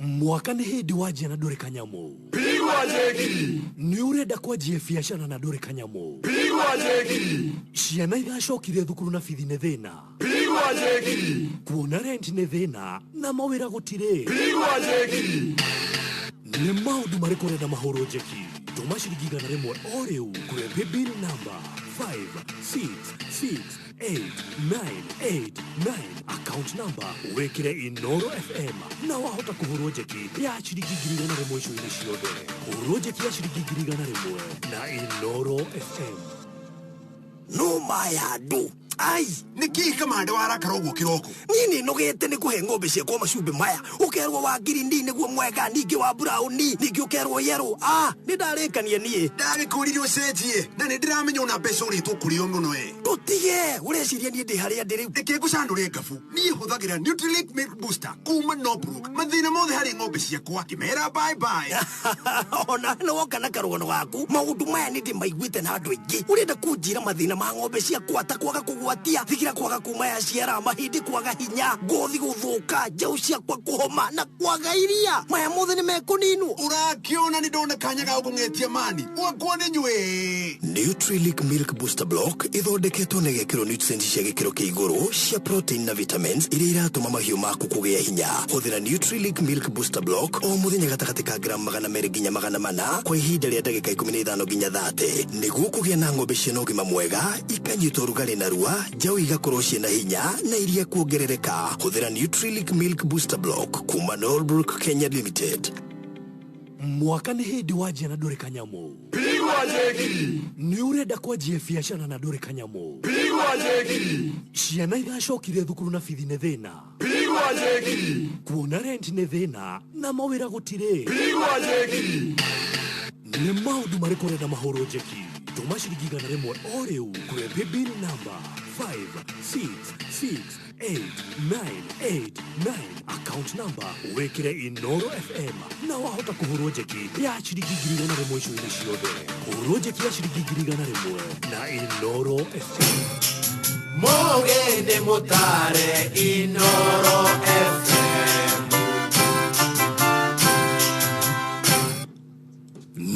Mwaka nĩ hĩndĩ wanjia na ndũrĩ kanyamũ. Pigwa jegi. Nĩ ũrenda kwanjia biacara na ndũrĩ kanyamũ. Pigwa jegi. Ciana iracokire thukuru na bithi nĩ thĩna. Pigwa jegi. Kuona rent nĩ thĩna na mawĩra gũtirĩ. Pigwa jegi. Nĩ maũndũ marĩkũ ũrenda mahũrwo njeki? Tũma ciringi 100 o rĩu kũrĩ paybill number 5668989 account number wekire Inoro FM na wahota kũhũrwo njeki ya ciringi 100 ico-inĩ ciothe. Hũrwo njeki ya ciringi 100 na Inoro FM. No mayadu ai niki kamande warakara uguo kiroko nini nugite ni kuhe ng'ombe ciakwa macumbi maya ukerwo wa girini niguo mwega ningi wa brown ningi ukerwo yellow ni ndarikanie nie ndagikuririo ucenjie na ni ndiramenya una mbeca uri tukurio muno tutige ureciria nie ndi haria ndi riu reke ngucandure ngabu nie huthagira Nutrilink Milk Booster kuma Nobruk mathina mothe hari ng'ombe ciakwa kimera bye bye ona no woka na karugono gaku maundu maya ni ndimaiguite na andu aingi urenda kunjira mathina ma ng'ombe ciakwa ta kwaga kugwatia thigira kwaga kuma ya ciara mahindi kwaga hinya ngothi guthuka njau ciakwa kuhoma na kwaga iria maya mothe ni mekuninu urakiona ni ndona kanya ga kungetia mani wakwa ni nywe Nutrilink Milk Booster Block ithondeketwo na gĩkĩro nutrients cia gĩkĩro kĩa igũrũ cia protein na vitamins iria iratũma mahiũ maku kũgĩa hinya. Hũthĩra Nutrilink Milk Booster Block o mũthenya gatagatĩ ka gram 200 nginya 400 kwa ihinda rĩa ndagĩka 15 nginya 30 nĩguo kũgĩa na ng'ombe ciĩna ũgima mwega ikanyitwo ũrugarĩ na rua njau igakorwo ciĩna hinya na iria kuongerereka. Hũthĩra Nutrilink Milk Booster Block kuma Norbrook Kenya Limited. Mwaka nĩ hĩndĩ wanjia na ndũrĩ kanyamũ. Pigwa jegi. Nĩ ũrenda kwanjia biacara na ndũrĩ kanyamũ. Pigwa jegi. Ciana iracokire thukuru na bithi nĩ thĩna. Pigwa jegi. Kuona rent nĩ thĩna na mawĩra gũtirĩ. Pigwa jegi. Nĩ maũndũ marĩkũ ũrenda mahũrwo njeki? Tũma ciringi 100 o rĩu kũrĩ paybill number 5668989 account number wekire Inoro FM na wahota kũhũrwo njeki ya ciringi 100 ico-inĩ ciothe. Hũrwo njeki ya ciringi 100 na Inoro FM. Mogende mutare Inoro FM.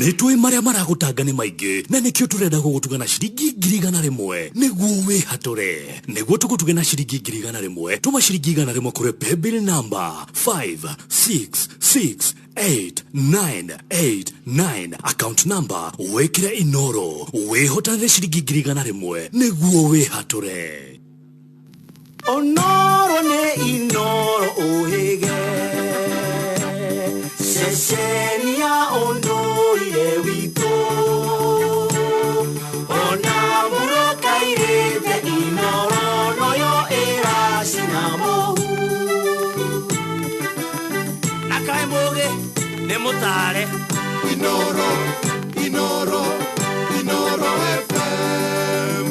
Nĩtũĩ marĩa maragũtanga nĩ maingĩ na nĩkĩo tũrenda gũgũtuga na ciringi 100 nĩguo wĩhatũre. Nĩguo tũgũtuge na ciringi 100 tũma ciringi 100 kũrĩ paybill number 5668989 account number wekire Inoro wĩhotanĩre ciringi 100 nĩguo wĩhatũre. Onoro ne Inoro ohege Sesenia ondorire wito Ona muro kairete Inoro noyo era sinamo Nakai moge ne mutare Inoro FM.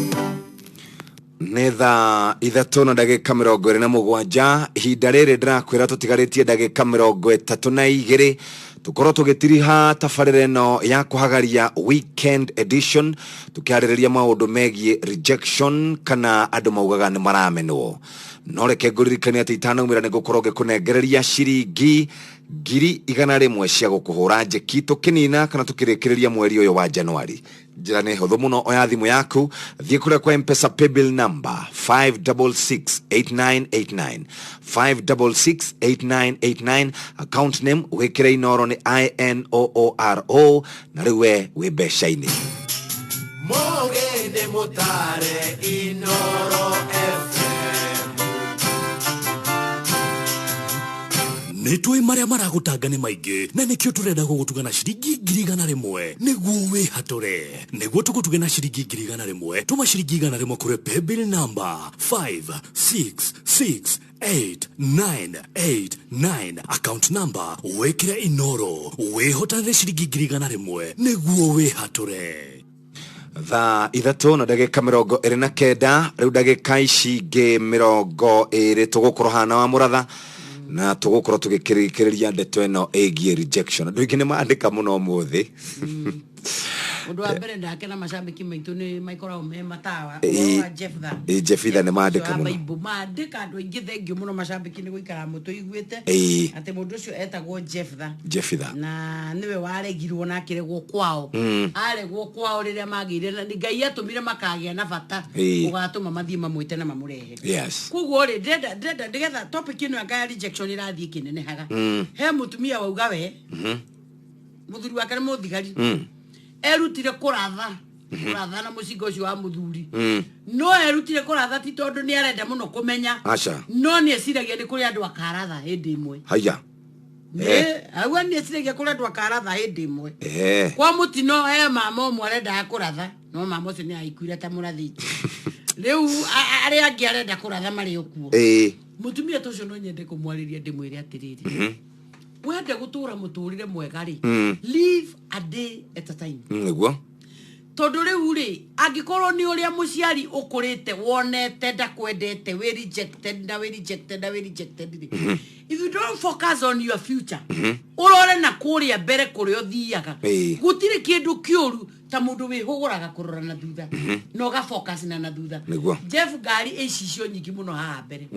nĩ thaa 3:27 ihinda rĩrĩ ndĩrakwĩra tũtigarĩtie ndagĩka 32 tukorwo tugitiriha tabarĩra ĩno ya kuhagaria weekend edition tukiarĩrĩria maũndũ megie rejection kana andũ maugaga nĩ maramenwo. No reke ngũririkanie atĩ itanaumĩra nĩ ngũkorwo ngĩkũnengereria ciringi 100 cia gũkũhũra njeki tũkĩnina kana tũkĩrĩkĩrĩria mweri ũyũ wa Januari. Njĩra nĩ hũthũ mũno oya thimũ yaku, thiĩ kũrĩa kwa M-Pesa paybill number 5668989 5668989, account name wĩkĩre Inoro nĩ INOORO, na rĩu we wĩ mbeca-inĩ. Mogende motare Inoro FM. Nĩtũĩ marĩa maragũtanga nĩ maingĩ, na nĩkĩo tũrenda gũgũtuga na ciringi 100 nĩguo wĩhatũre. Nĩguo tũgũtuge na ciringi 100, tũma ciringi 100 kũrĩ paybill number 5668989, account number wĩkĩre Inoro, wĩhotanĩre ciringi 100 nĩguo wĩhatũre. Thaa 3:29 rĩu ndagĩka ici ingĩ 20 tũgũkorwo hana wa mũratha na tũgũkorwo tũgĩkĩrĩkĩrĩria ndeto ĩno ĩgiĩ rejection. Andũ aingĩ nĩ maandĩka mũno ũmũthĩ. Undu wa mbere ndakena macambiki maitũ nĩ maikoragwo me matawa Jeffitha nĩ maandĩka mũno. Bible maandĩka andũ aingĩ thengio mũno macambiki nĩ gũikara mũtũ iguĩte atĩ mũndũ ũcio etagwo Jeffitha na niwe waregirwo na akĩregwo kwao. Aregwo kwao rĩrĩa magĩire na Ngai atũmire makagĩa na bata ũgatũma mathiĩ mamwĩte na mamũrehe. Kuguo rĩ ndenda ndigetha topic ĩno ya rejection ĩrathiĩ kĩnenehaga. He mũtumia wauga we mũthuri wake nĩ mũthigari erutire kuratha na mũcinga ũcio wa mũthuri. No erutire kuratha ti tondũ nĩ arenda mũno kũmenya, no nĩ eciragia nĩ kũrĩ andũ akaratha hĩndĩ ĩmwe. Agua nĩ eciragia kũrĩ andũ akaratha hĩndĩ ĩmwe. Kwa mũtino he mama ũmwe arenda kuratha, no mama ũcio nĩ aikuire ta mũrathĩti. Rĩu arĩa angĩ arenda kuratha marĩ okuo. Mũtumia ũcio no nyende kũmwarĩria ndĩmwĩre atĩrĩrĩ, wende gũtũra mũtũrĩre mwega rĩ, live a day at a time. Nĩguo tondũ rĩu rĩ angĩkorwo nĩ ũrĩa mũciari ũkũrĩte wonete ndakwendete we rejected rĩ, if you don't focus on your future ũrore na kũrĩa mbere kũrĩa ũthiaga gũtirĩ kĩndũ kĩũru ta mũndũ wĩhũgũraga kũrora na thutha no ga focus na thutha. Jeff ngari icicio nyingĩ mũno haha mbere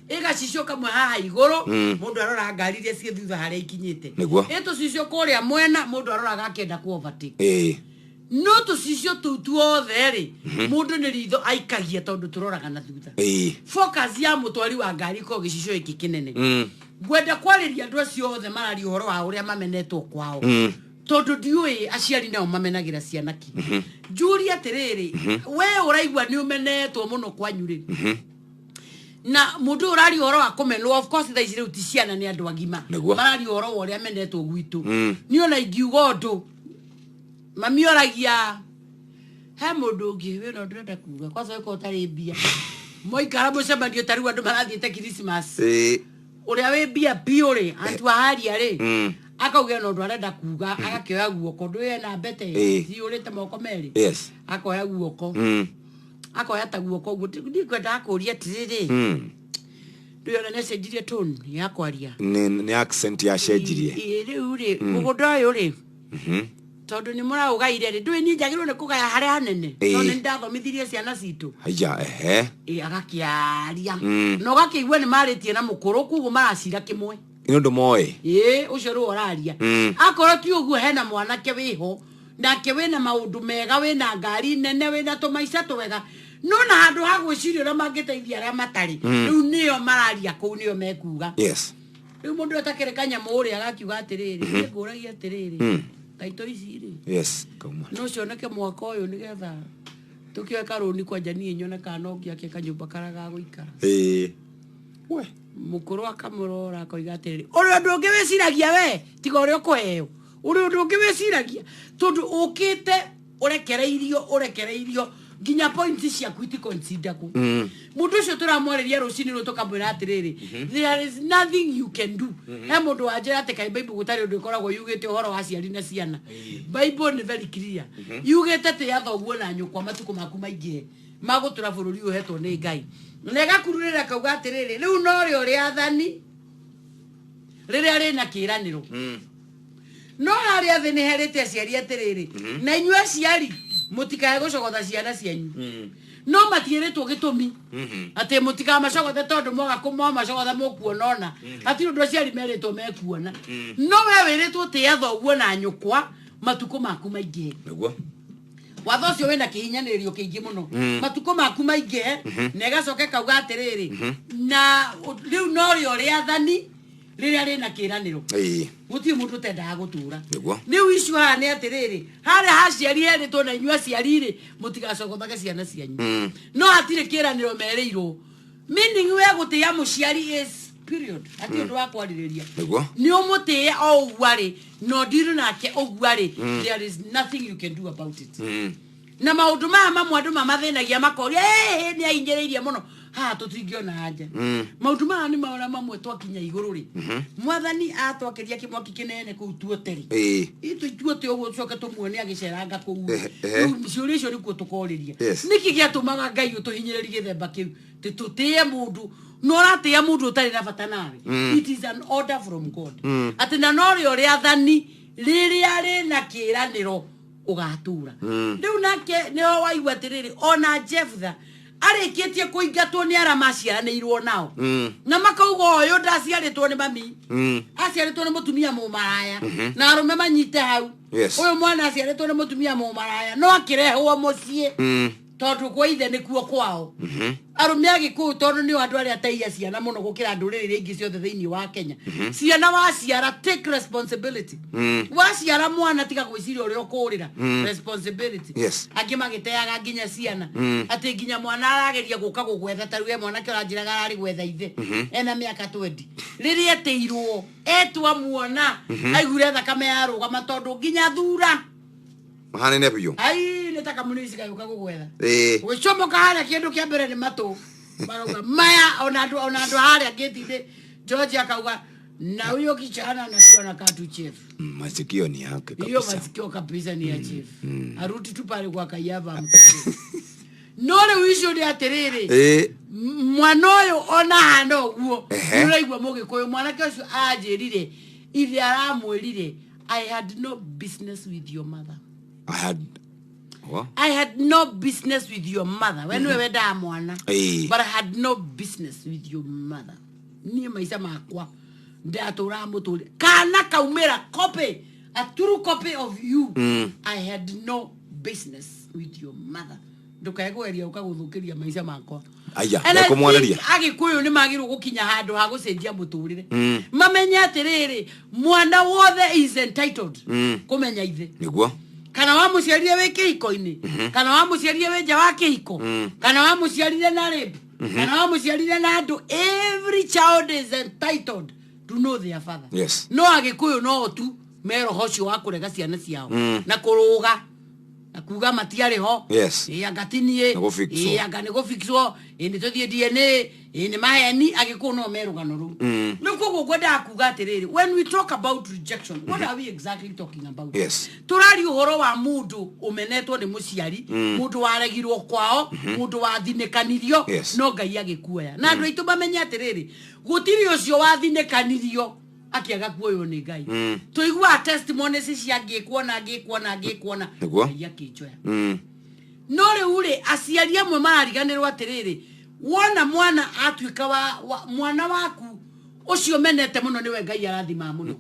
ĩgacicio kamwe haha igũrũ mũndũ arora ngari iria ciĩ thutha harĩa ikinyĩte ĩtũcicio kũrĩa mwena mũndũ aroraga akĩenda ku overtake. No tũcicio tũu tuothe rĩ mũndũ nĩ ritho aikagia tondũ tũroraga na thutha. Focus ya mũtwari wa ngari ko gĩcicio iki kĩnene gwenda kwarĩria andũ acio othe marari ũhoro wa ũrĩa mamenetwo kwao tondũ ndiũĩ aciari nao mamenagĩra ciana ki. Njũria atĩrĩrĩ we ũraigua nĩ ũmenetwo mũno kwanyu rĩ na mũndũ ũrari ũhoro wa kũmenwo, of course thaa ici rĩu ti ciana nĩ andũ agima marari ũhoro wa ũrĩa menetwo gwitũ. Niĩ ona ingiuga ũndũ mami oragia he mũndũ ũngĩ we no ndĩrenda kuga kwa sababu ũtarĩ mbia moikara mũcemanio ta rĩu andũ marathiĩte Christmas ũrĩa wĩ mbia biũ rĩ antu aharia rĩ akauga no ndũ arenda kuga agakĩoya guoko ndũ ena mbete ciũrĩte moko merĩ akoya guoko akoya ta guoko ũguo ndikwenda akũria atĩrĩrĩ ndĩona nĩ cenjirie tone ya kwaria nĩ accent ya cenjirie rĩu rĩ mũgũnda ũyũ rĩ tondũ nĩ mũraugaire rĩ ndũĩ niĩ njagĩrĩirwo nĩ kũgaya harĩa hanene no nĩ ndathomithirie ciana citũ agakĩaria na ũgakĩigua nĩ marĩtie na mũkũrũ kuguo maracira kĩmwe nĩ ũndũ moĩ ũcio rĩu ũraria akorwo ti ũguo hena mwanake wĩho nake wĩna maũndũ mega wĩna ngari nene wĩna tũmaica twega no na handũ ha gwĩciria ũrĩa mangĩteithia arĩa matarĩ rĩu nĩo mararia kũu nĩo mekuga rĩu mũndũ atakĩrĩ kanyamũ ũrĩa agakiuga atĩrĩrĩ nĩ ngũragia atĩrĩrĩ taito ici rĩ no cioneke mwaka ũyũ nĩgetha tũkĩoe karũni kwanja niĩ nyoneka no ngĩakie kanyũmba karĩa ga gũikara mũkũrũ akamũrora akoiga atĩrĩrĩ ũrĩa ũndũ ũngĩ wĩciragia we tiga ũrĩa ũkũheo ũrĩa ũndũ ũngĩ wĩciragia tondũ ũkĩte ũrekereirio nginya pointi ciaku iticonsider ku mũndũ ũcio tũramwarĩria rũcinĩ rũu tũkamwĩra atĩrĩrĩ there is nothing you can do he mũndũ wanjĩra atĩ kaĩ Bible gũtarĩ ũndũ ũkoragwo yugĩte ũhoro wa aciari na ciana Bible nĩ very clear yugĩte tĩa thoguo na nyũkwa matukũ maku maingĩ magũtũra bũrũri ũyũ hetwo nĩ Ngai na ĩgakururĩra kauga atĩrĩrĩ rĩu no rĩo rĩathani rĩrĩa rĩna kĩĩranĩro no hari athe ni herete aciari atiriri na inyua aciari mutikae gucogotha ciana cianyu no matieretwo gitumi ati mutika macogothe tondu moga kumwa macogotha mukuonona ati undu aciari meretwo mekuona no we wiretwo tia thoguo na nyukwa matuko maku maingi niguo watho cio wina kihinyanirio kiingi muno matuko maku maingi na gacoke kauga atiriri na riu no rio riathani riria rina kiraniro guti mundu tendaga gutura riu icio ha ni atiriri hari haciari heritwo na inyua ciarire mutigacogothage ciana cianyu no atire kiraniro mereirwo meaning we gutia muciari is period ati undu wa kwaririria ni umutia o ugwari no ndiru nake ugwari there is nothing you can do about it na maundu mamwe andu mamathinagia makoria ni aingereirie muno ha tutingiona haja maundu ni maona mamwe twakinya iguru ri mwathani atwakiria kimwaki kinene ku tuoteri itu tuote uguo coka tumuone agiceranga ku ciurisho ni ku tukoriria niki giatumaga ngai utuhinyiriri githemba kiu tutie mundu no ratia mundu utari na bata nawe it is an order from God atina no rio riathani riria ri na kiraniro ugatura riu nake nio waigua tiriri ona Jephthah arikitie kuingatwo ni ara maciaranirwo nao na makauga uyu ndaciaritwo ni mami aciaritwo ni mutumia mumaraya na arume manyite hau uyu mwana aciaritwo ni mutumia mumaraya no akirehwo mucii tondu kwa ithe ni kuo kwao arume agiku tondu ni andu aria taia ciana muno gukira nduriri ingi ciothe thiini wa Kenya ciana waciara take responsibility waciara mwana tiga gwiciria uria ukurira responsibility angi magiteaga nginya ciana ati nginya mwana arageria guka gugwetha taruye mwana ki uranjiraga ari gwetha ithe ena miaka 20 riria eteirwo etwa muona aigure thakame yarugama tondu nginya thura mahane ne biyo ai netaka munisi kayuka gugwetha wicomoka haria kindu kia mbere ni matu marauga maya ona andu haria ngitinde George akauga na huyo kichana natua na katu chief masikio ni yake kabisa hiyo masikio kabisa ni ya chief aruti tu pale kwa kayaba nore wisho ni atiriri mwana uyu ona hano guo uraigwa mugikuyu mwana kesho ajerire ithi aramwirire I had no business with your mother. I had no business with your mother. When we were da mwana. But I had no business with your mother. Ni maisha makwa. Ndatura mutuli. Kana kaumera copy. A true copy of you. I had no business with your mother. Ndukaego eria ukaguthukiria maisha makwa. Aya, yako mwanaria. Agikuyu ni magiru gukinya handu ha gucenjia muturire. Mamenya atiriri, mwana wothe is entitled. Kumenya ithe. Niguo. Kana wa muciarire we kihiko-ini, kana wa muciarire we nja wa kihiko, kana wa muciarire na rape, kana wa muciarire na andu, every child is entitled to know their father. Yes. No agikuyu no tu mero hocio wa kurega ciana ciao na kuruga kuga matiare ho agatinie anga ne go fixo indi to DNA indi maheni agikuno merugano ru nuko gugwenda kuga atiriri when we talk about rejection what are we exactly talking about turari uhoro wa mundu umenetwo ni muciari mundu waregirwo kwao mundu wathinekanirio no ngai agikuoya na andu aitu bamenya atiriri gutiri ucio wathinekanirio akiaga kuoyo ni ngai tuigua testimonies cia ngikuona yakichoya no riure aciari amwe marariganirwo atiriri wona mwana atuika wa mwana waku ucio menete muno niwe ngai arathima muno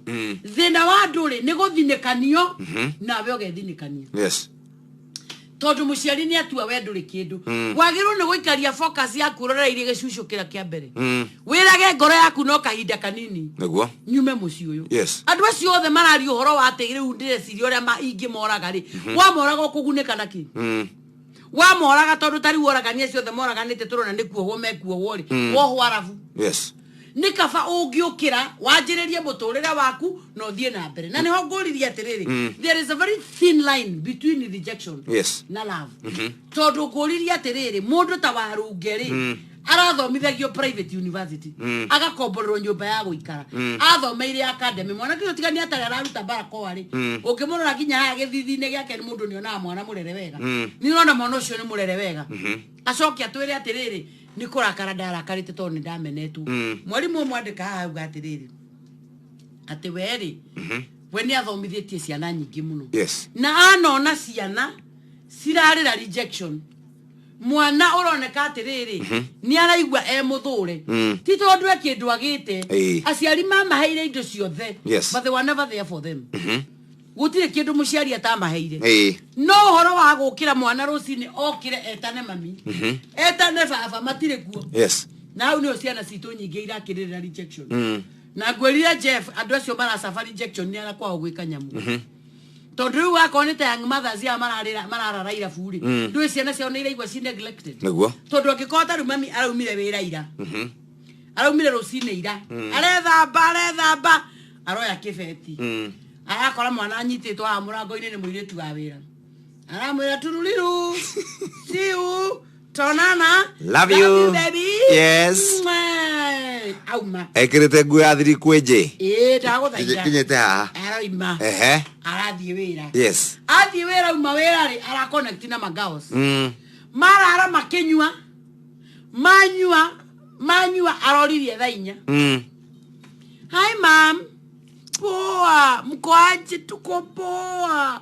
thina wa nduri ni guthinekanio na we ogethinekanio tondu muciari ni atua we nduri kindu wagirwo ni guikaria focus yaku rora iri gicucukira kia mbere wirage ngoro yaku no kahinda kanini niguo nyume muci uyu andu acio othe marari uhoro wa atigiri undire ciri uria ingi moraga ri wa moraga kuguneka naki wa moraga tondu tari woragania acio othe moraganite turona nikuo wo mekuo wori woho arafu nikaba ungiukira wanjiririe muturire waku no thie na mbere na niho nguriria atiriri there is a very thin line between rejection na love tondu nguriria atiriri mundu ta warungeri arathomithagio private university agakomborerwo nyumba ya guikara athomeire academy mwana kio tigani atari araruta barako ari ukimurora kinya ha githithine giake ni mundu niona mwana murere wega ni nona mwana ucio ni murere wega acokia atwire atiriri ni kurakara ndarakarite tondu ni ndamenetu mwalimu mwandika hau gatiriri ati weri we ni athomithitie ciana nyingi muno Yes. na anona ciana cirarira rejection mwana uroneka atiriri ni araigua muthure ti tondu ekindu agite aciari mamaheire indo ciothe but they were never there for them gutire kindu muciari atamaheire no horo wa gukira mwana rucini okire etane mami etane baba matire kuo yes na au ni ciana citu nyingi irakirira rejection na ngwirire Jeff andu acio mara safari rejection ni arakwa ogwika nyamu tondu wakonete young mothers ya marararaira buri ndui ciana cio ni iraigwa ci neglected niguo tondu akikota ru mami araumire wira ira araumire rucini ira arethamba aroya kibeti arakora mwana anyititwo ha murango-ini ni muiritu wa wira aramwira tururiru see you tonana love you baby yes auma ekirite nguo ya thiri kwenje ndaguthaitha kinyete haha araima arathie wira yes athie wira uma wira ri ara connect na magaos marara makinyua manyua aroririe thainya hi mom poa mkoaje tuko poa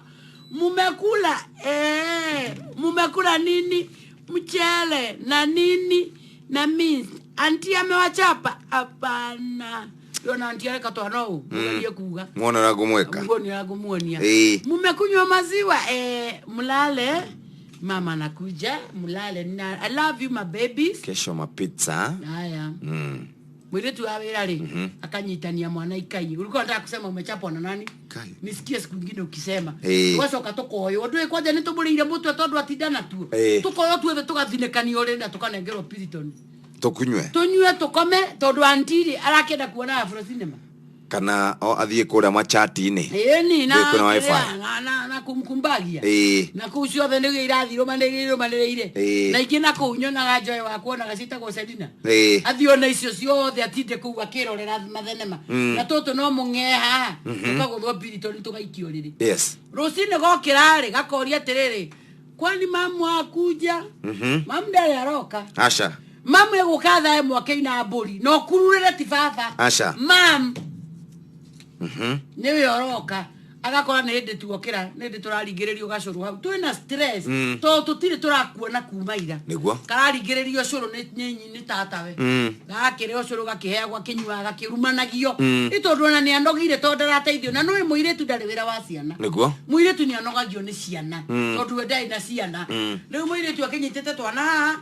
mumekula nini mchele na nini na mince anti amewachapa hapana yona anti yake katwano ndiye kuga muona na kumweka ngoni na kumuonia mumekunywa maziwa mlale mama nakuja mlale na I love you my babies kesho mapizza haya mwiretu awira ri akanyitania mwana ikai ulikuwa unataka kusema umechapwa na nani nisikie siku nyingine ukisema wacoka tukoyo ndwe kwaje nitubulire mutwe tondu atindana tu tukoyo tuwe tugathinekanio renda tukanengerwo piriton tunywe tukome tondu antiri arakenda kuona Afro cinema kana athie kuria machati-ini ni na kumkumbagia na kucio the ndio irathiro mandereire na ikina kunyonaga Joy wa kuona gacita go Selina athiona icio ciothe atinde ku akirorera mathenema na toto no mungeha tukaguthwo piriton tugaikio riri yes rucine gokirari gakoria atiriri kwani mamu akuja mamu ndare aroka asha mamu egukatha mwake-ina mburi no kururire ti baba asha mam niwe oroka agakora ni ndi tuokira ni ndi turaringiririo gacuru hau twina stress to tutire turakuona kuma ira niguo kararingiririo curu ni tatawe gakire curu gakiheagwa kinyua gakirumanagio itondu na ni anogire to ndarateithio na no muiretu ndari wira wa ciana niguo muiretu ni anogagio ni ciana tondu ndai na ciana riu muiretu akinyitete twana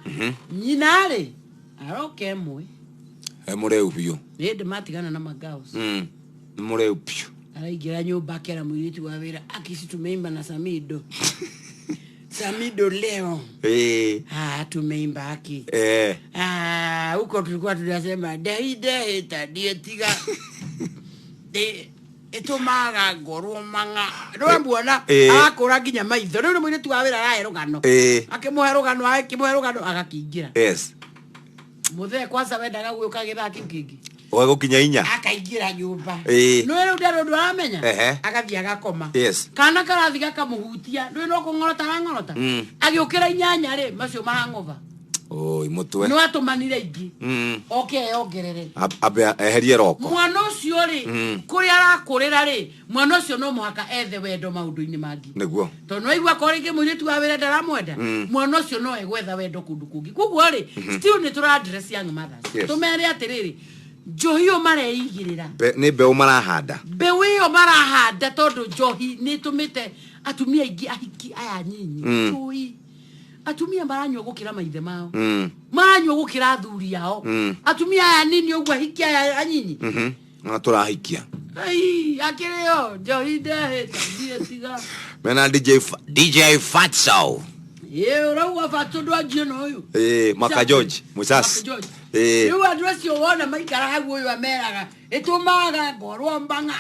nyina ri aroke mwe mureu biu ni ndi matigana na magaos mureu biu araingira nyumba kera muiritu wa wira akisi tumeimba na Samido Samido leo tumeimba aki huko tulikuwa tunasema daide tadie tiga etumaga ngoro manga ndwambuona akora ginya maitho riu muiritu wa wira arahe rugano akimuhe rugano agakingira yes muthe kwanza wendaga guka githaki kingi gukinya inya akaingira nyumba no ero ndaro ndwamenya agathia agakoma kana karathi gakamuhutia ndwe no kungorota agiukira inyanya ri macio marangova mutwe no atumanire ingi ongerere abe eherie roko mwana ucio ri kuri arakurira ri mwana ucio no muhaka ethe wendo maundu-ini mangi niguo to no igwa koringe muiritu wa wira ndaramwenda mwana ucio no egwetha wendo kundu kungi kuguo ri still ni tura address young mothers tumere atiriri njohi mareigirira ni mbeu marahanda mbeu iyo marahanda tondu njohi ni tumite atumia ingi ahiki aya nyinyi tui atumia maranywa gukira maithe mao maranywa gukira athuri yao atumia aya nini ugwa hiki aya anyinyi na turahikia ai akireo njohi ndehe tiga mena DJ Fatso urauga Fatso ndwanjio no uyu Maka George Musasi you address your one maikara hau uyu ameraga itumaga ngorwo mbanga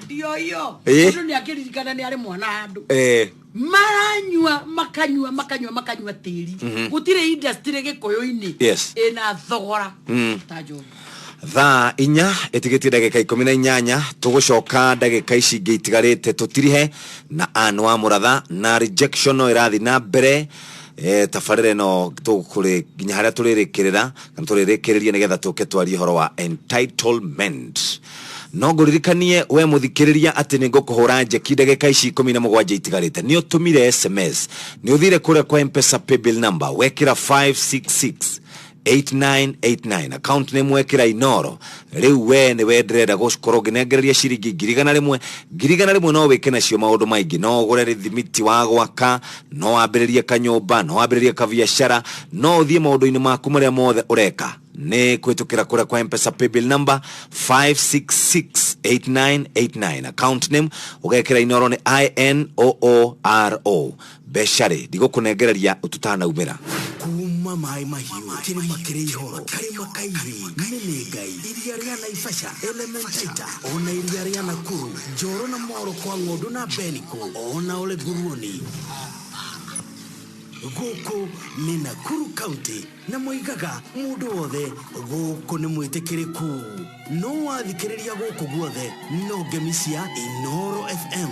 ndio hiyo ndio ni akiririkana ni ari mwana andu maranywa makanywa tiri gutire industry gikoyo-ini ina thogora tajo thaa inya itigitie ndagika 18 tugucoka ndagika ici ingĩ itigarĩte tutirihe na Anwa Muratha na rejection no irathi na mbere tafarire no tukuri ginya haria turirikirira kana turirikiriria nigetha tuke twari horo wa entitlement no nguririkanie we muthikiriria ati ni ngukuhura njeki ndagika ici 17 itigarite ni utumire SMS ni uthire kuria kwa M-Pesa paybill number wekira 5668989 account name wekira Inoro riu we ni wendereda gukorwo nginegereria ciringi 1,000 no wike nacio maundu maingi no ugure rithimiti wa gwaka no wambiririe kanyumba no wambiririe kabiashara no uthie maundu-ini maku maria mothe ureka ne kwitukira kuria kwa M-Pesa paybill number 5668989 account name ugekira Inoro ni INOORO beshare digukunegereria ututana umira kuma mai mahiu kirima kirihoro karima kairi menegai iria ria Naivasha Elementaita ona iria ria Nakuru Njoro na Moro kwa Ng'ondu na Beniko ona Ole Guruoni gũkũ nĩ Nakuru County na moigaga mũndũ wothe gũkũ nĩ mwĩtĩkĩrĩku no wathikĩrĩria gũkũ guothe no ngemi cia Inoro FM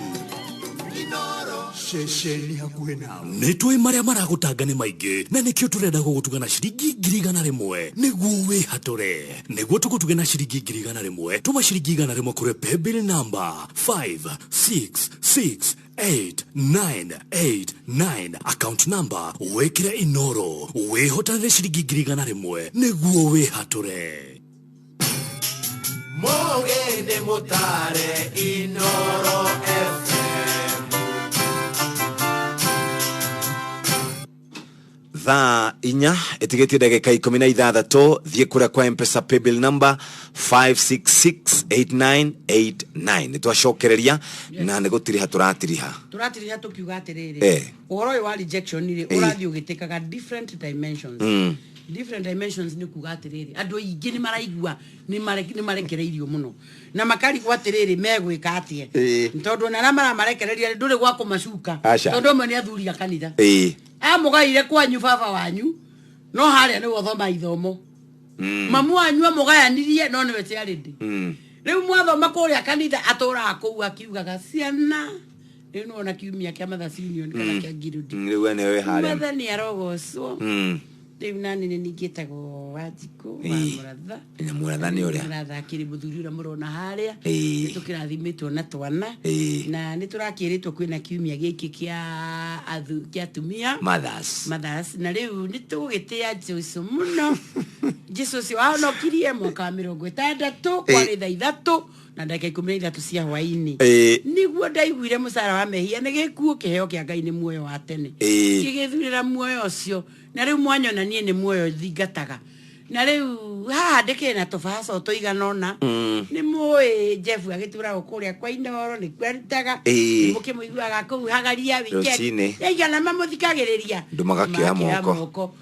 Inoro shesheni hakuhe nao nitwe maria maragutanga ni maingi na nikio turenda gugutugana ciringi 100 niguo wihatore niguo tugutugana ciringi 100 tuma ciringi 100 kuri paybill number 5668989 account number wekire Inoro wihotanire ciringi 100 niguo wihatore mogende mutare Inoro FM thaa inya etigetie ndagika 16 thie kuria kwa M-Pesa paybill number 5668989 nitwacokereria na nigutiriha turatiriha tukiuga atiriri uhoro wa rejection ni urathi ugitekaga different dimensions different dimensions ni kuga atiriri andu aingi ni maraigua ni marekereirio muno na makari kwa atiriri megwika atie tondu na marekereria nduri gwa kumacuka tondu mwe ni athuri a kanitha amugaire kwanyu baba wanyu no haria ni guthoma ithomo mamu wanyu amugayanirie no ni wete arindi riu mwathoma kuria kanitha atura kuu akiugaga ciana riu no na kiumia kia Mothers Union kana kia Girudi riu ene we haria mothe ni arogocwo riu nani ni ningitagwo Wanjiku wa Muratha ina Muratha ni uria Muratha kiri muthuri uria murona haria tukirathimitwo na twana na ni turakiritwo kwina kiumia giki kia atumia mothers na riu ni tugitia Jesu muno Jesu ahonokirie mwaka 60 kwari thaa 3 na ndagika 13 cia hwaini niguo ndaiguire mucara wa mehia ni gikuo kiheo kia Ngai ni muoyo wa tene gigithurira muoyo ucio na riu mwanyona nie ni muoyo thingataga na riu haha ndeke na tofaso toiganona ni moe Jeff agitura ukuria kwa Inoro ni kwerutaga mukimuiguaga kuu hagaria weekend yaigana mamuthikagiriria ndumagakia moko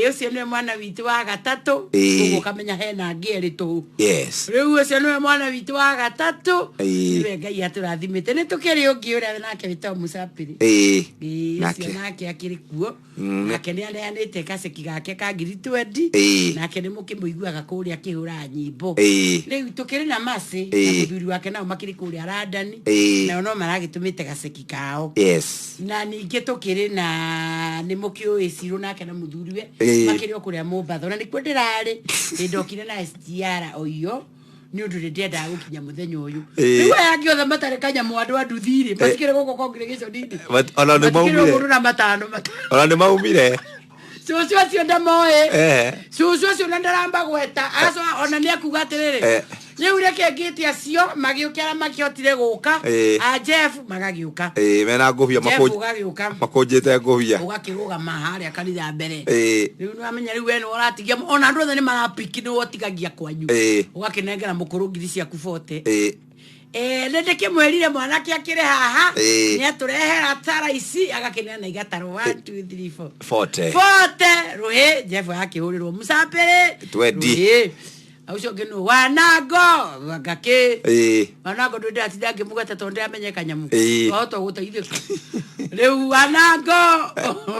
ucio ni mwana witu wa gatatu uguo kamenya hena ngeri tu riu ucio ni mwana witu wa gatatu we Ngai aturathimite ni tukiri ungi uria nake witwa Musapiri nake akiri kuo nake ni aneanite kaseki gake ka 20 nake ni mukimuiguaga kuria kihura nyimbo riu tukiri na masi na muthuri wake nao makiri kuria radani na no maragitumite gaseki kao na ningi tukiri na ni mukio esiru nake na muthuri we makiri kuria Mombatha na ni kwendirari ndokire na SGR oyo ni undu ndenda gukinya muthenya uyu riu yangi othe matare kanya mwandu anduthiri matikire goko congregation ndindi ona ni maumire ona ni maumire Susu acio ndamoe susu acio ndaramba gweta aso ona ni akuga atiriri ni ure kengite acio magiukira makiotire guka a Jeff magagiuka mena ngubia makojete ngubia ugakiruga maharia kanitha mbere riu ni amenya riu we ni uratigia ona andu othe ni marapiki ni wotigagia kwanyu ugakinengera mukuru ngiri ciaku 40 ndeke mwerire mwanake akire haha ni aturehera tara ici agakinena igataro 1 2 3 4 40 ruhe Jeff akihurirwo Musapiri 20 aucio ngeno wanango ngake wanango ndende atidange mugata tonde amenyeka nyamu oto gutaithika riu wanango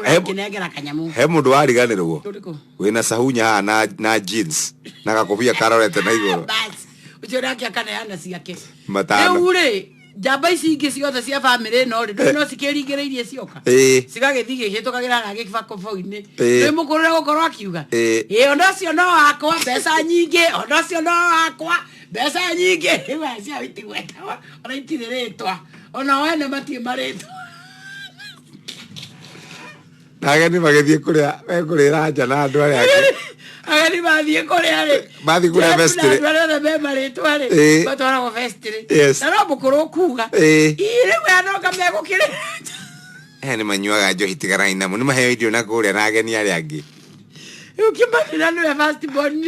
agakinengera kanyamu he mundu wariganirwo wina sahunya na jeans na gakobia karorete na igoro ucio nake akaneana ciake matano riu jamba ici ingĩ ciothe cia bamĩrĩ no rĩ no cikĩringĩrĩirie cioka cigagĩthiĩ gĩhĩtũkagĩra na gĩbakũbũ-inĩ nĩ mũkũrĩre gũkorwo akiuga ona ũcio no wakwa mbeca nyingĩ ona ũcio no wakwa mbeca nyingĩ rĩu cia itigwetawa ona itirĩ rĩtwa ona wene matirĩ marĩtwa ageni magĩthiĩ kũrĩra nja na andũ arĩa angĩ ageni mathiĩ kũrĩa rĩ mathiĩ kũrĩa vestry andũ arĩa me marĩtwa rĩ matwaragwo vestry na no mũkũrũ kuga rĩu anoka megũkĩrĩra nĩ manyuaga njohi tigarai namo nĩ maheo irio na kũrĩa na ageni arĩa angĩ rĩu Kĩmani na nĩwe first born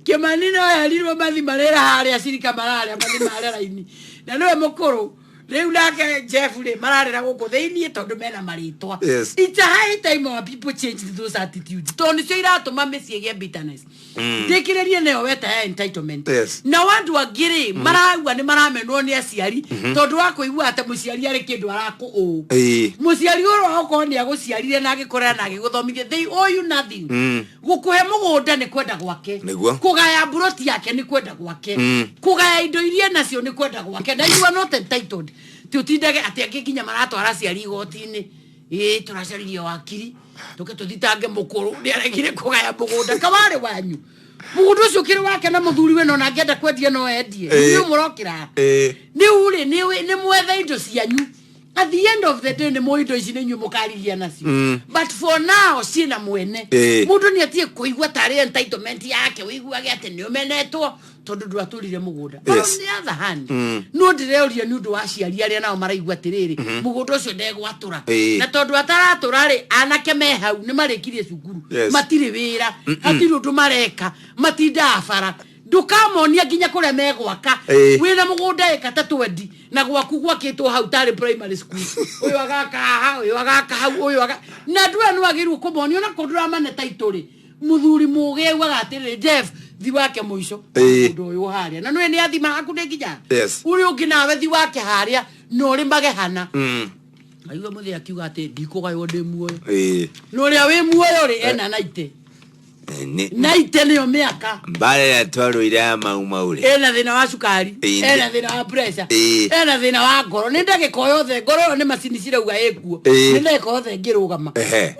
Kĩmani no erirwo mathi marĩra harĩa cirika mararĩa mathi marĩa raini na nĩwe mũkũrũ rĩu nake Jeff rĩ mararĩra gũkũ thĩiniĩ tondũ mena marĩtwa it's a high time our people change those attitudes tondũ nĩcio iratũma mĩciĩ ĩgĩe bitterness ndĩkĩrĩrie nĩyo weta ya entitlement na andũ angĩ rĩ marauga nĩ maramenwo nĩ aciari tondũ wa kũigua atĩ mũciari arĩ kĩndũ arakũ mũciari ũrĩa okorwo nĩ agũciarire na agĩkorera na agĩgũthomithia they owe you nothing gũkũhe mũgũnda nĩ kwenda gwake kũgaya buroti yake nĩ kwenda gwake kũgaya indo iria nacio nĩ kwenda gwake na you are not entitled tutindage ati angĩ nginya maratwara aciari igoti-inĩ tũracaririe wakiri tũke tũthitange mũkũrũ nĩ aregire kũgaya mũgũnda kawarĩ wanyu mũgũnda ũcio kĩrĩ wake na mũthuri we no nangĩenda kwendia no endie nĩ mũrokĩra rĩu rĩ nĩ mwetha indo cianyu at the end of the day nĩ mũ indo ici nĩ inyuĩ mũkarigia nacio but for now ciĩna mwene mũndũ nĩ atie kũigua tarĩ entitlement yake wĩiguage atĩ nĩ ũmenetwo tondũ ndwatũrire mũgũnda on the other hand no ndĩreũria nĩ ũndũ wa aciari arĩa nao maraigua atĩrĩrĩ mũgũnda ũcio ndegwatũra na tondũ ataratũra rĩ anake me hau nĩ marĩkirie cukuru matirĩ wĩra hatirĩ ũndũ mareka matindaga bara ndukamonia nginya kũrĩa megwaka wĩna mũgũnda eka ta 20 na gwaku gwakĩtwo hau tarĩ primary school ũyũ agaka haha ũyũ agaka hau ũyũ na ndũwe nĩ wagĩrĩirwo kũmonio na kũndũramane taitũrĩ mũthuri mũgĩ augaga atĩrĩrĩ Jeff thi wake mũico ũndũ ũyũ harĩa na nĩwe nĩ athima haku nĩ nginya ũrĩa ũngĩ nawe thi wake harĩa no ũrĩ magehana aigua mũthĩ akiuga atĩ ndikũgaywo ndĩ muoyo no ũrĩa wĩ muoyo rĩ ena naite naite nĩyo mĩaka mbara ya twarũire ya mau rĩ ena thĩna wa cukari ena thĩna wa pressure ena thĩna wa ngoro nĩ ndagĩka yothe ngoro ĩyo nĩ macini cirauga ĩkuo nĩ ndagĩka yothe ngĩrũgama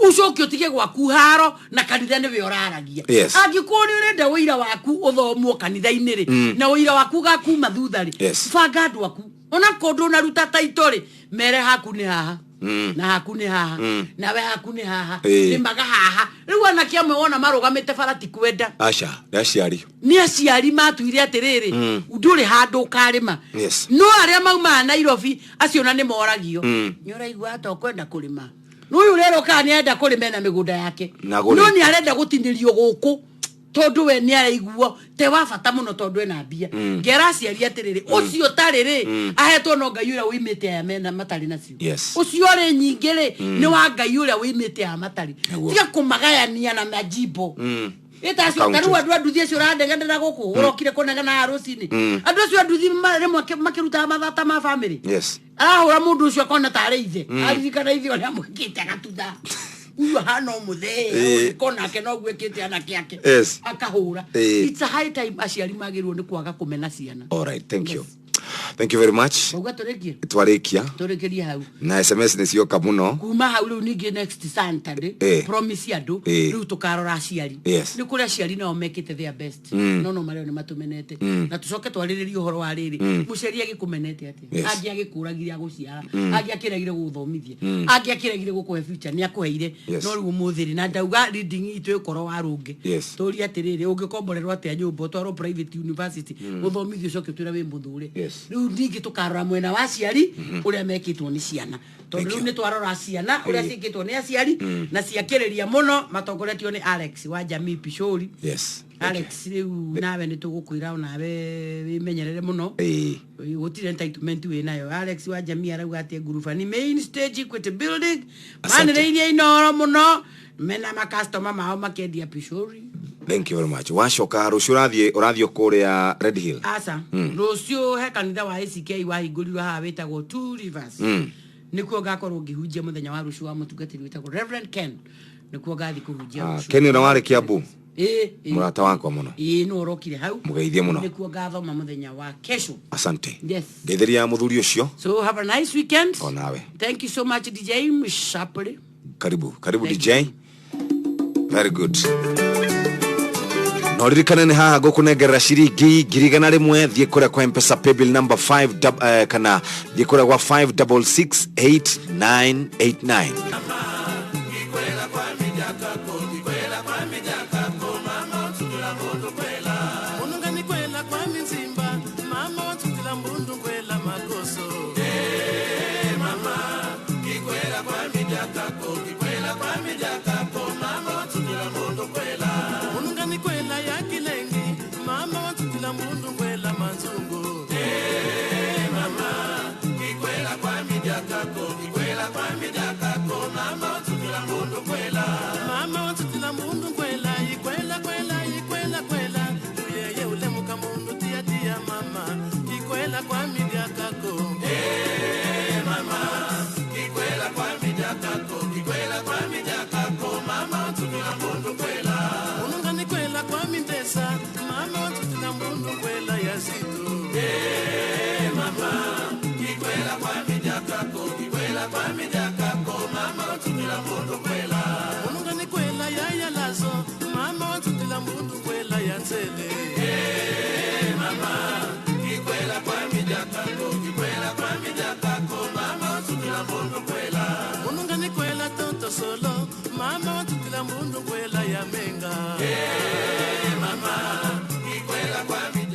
ũcoke ũtige gwaku haro na kanitha nĩwe ũraragia angĩkorwo nĩ ũrenda ũira waku ũthomwo kanitha-inĩ rĩ na ũira waku gakuma thutha rĩ banga andũ aku ona kũndũ ũnaruta taito rĩ mere haku nĩ haha na haku nĩ haha nawe haku nĩ haha nĩ maga haha rĩu anake amwe wona marũgamĩte bara ti kwenda nĩ aciari matuire atĩrĩrĩ ndũrĩ handũ ũkarĩma no arĩa maumaga Nairobi acio na nĩ moragio nĩ ũraigua ata ũkwenda kũrĩma n'ũyũ rero kana nĩ arenda kũrĩma na mĩgũnda yake no nĩ arenda gũtinĩrio gũkũ tondu we nĩ araiguo te wa bata mũno tondu ena mbia ngera aciari atĩrĩrĩ ũcio tarĩ rĩ ahetwo no Ngai ũrĩa wĩmĩte aya mena matarĩ nacio ũcio rĩ nyingĩ rĩ nĩ wa Ngai ũrĩa wĩmĩte aya matarĩ tiga kũmagayania na majimbo itacio karu andũ anduthi acio ũrandegendera gũkũ ũrokire kũnegena rũcinĩ andũ acio anduthi rĩmwe makĩruta mathata ma family arahũra mũndũ ũcio akona tarĩ ithe aririkana ithe ũrĩa mwĩkĩte agatutha hano mũthee kona ke no gwĩkĩte anake ake akahũra it's a high time aciari magĩrĩirwo nĩ kwaga kũmena ciana. All right, thank you very much. Twarĩkia hau na SMS nĩ cioka mũno kuma hau rĩu ningĩ next Saturday promise andũ rĩu tũkarora aciari nĩ kũrĩa aciari nao mekĩte their best no marĩo nĩ matũmenete na tũcoke twarĩrĩrie ũhoro wa rĩrĩ mũciari agĩkũmenete atĩa angĩ agĩkũragire agũciara angĩ akĩragire gũthomithia angĩ akĩragire gũkũhe future nĩ akũheire no rĩu mũthĩrĩ na ndauga reading itũ ĩkorwo warũnge tũria atĩrĩrĩ ũngĩkomborerwo atĩa nyũmba ũtwarwo private university ũthomithio ũcoke twĩra wĩ mũthũre rĩu ningĩ tũkarora mwena wa aciari ũrĩa mekĩtwo nĩ ciana tondũ rĩu nĩ twarora ciana ũrĩa ciĩkĩtwo nĩ aciari na ciakĩrĩria mũno matongoretio nĩ Alex wa Jamii Pishori Alex rĩu nawe nĩ tũgũkwĩra nawe wĩmenyerere mũno gũtirĩ entitlement wĩ nayo Alex wa Jamii arauga atĩ ngurubani main stage Equity Building manĩrĩirie inoro mũno mena makastoma mao makĩendia Pishori. Thank you very much. Wacoka rũciũ ũrathiĩ kũrĩa Red Hill asa rũciũ he kanitha wa ACK wahingũrirwo haha wĩtagwo Two Rivers nĩkuo ngakorwo ngĩhunjia mũthenya wa rũciũ wa mũtungatĩri wĩtagwo Reverend Ken nĩkuo ngathiĩ kũhunjia rũciũ. Ken ũrĩa warĩ Kiambu murata wakwa muno no orokire hau mugeithie muno nikuo gathoma muthenya wa kesho. Asante. Yes. Getheria muthuri ucio. So have a nice weekend. Onawe. Thank you so much DJ Mshapuri. Karibu DJ. Very good. Noririkane ni haha gukunengerera ciringi 100 thie kuria kwa M-Pesa paybill number 5 kana thie kuria kwa 566889.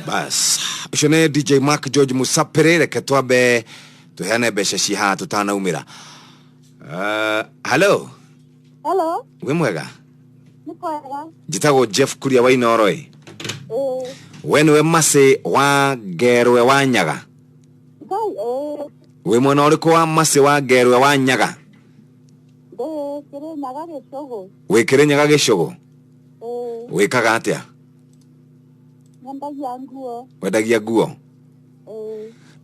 Bas, ushone DJ Mark George Musapere reke twabe tuhane besha shiha tutanaumira. Hello. Hello. We mwega? Nikwega. Jitago Jeff Kuria wa Inoroi. We mase wa Gerwe wa Nyaga. We mwana uriko wa mase wa Gerwe wa Nyaga. Kire Nyaga Geshogo. We kire Nyaga Geshogo. We kaga atia? Wendagia nguo.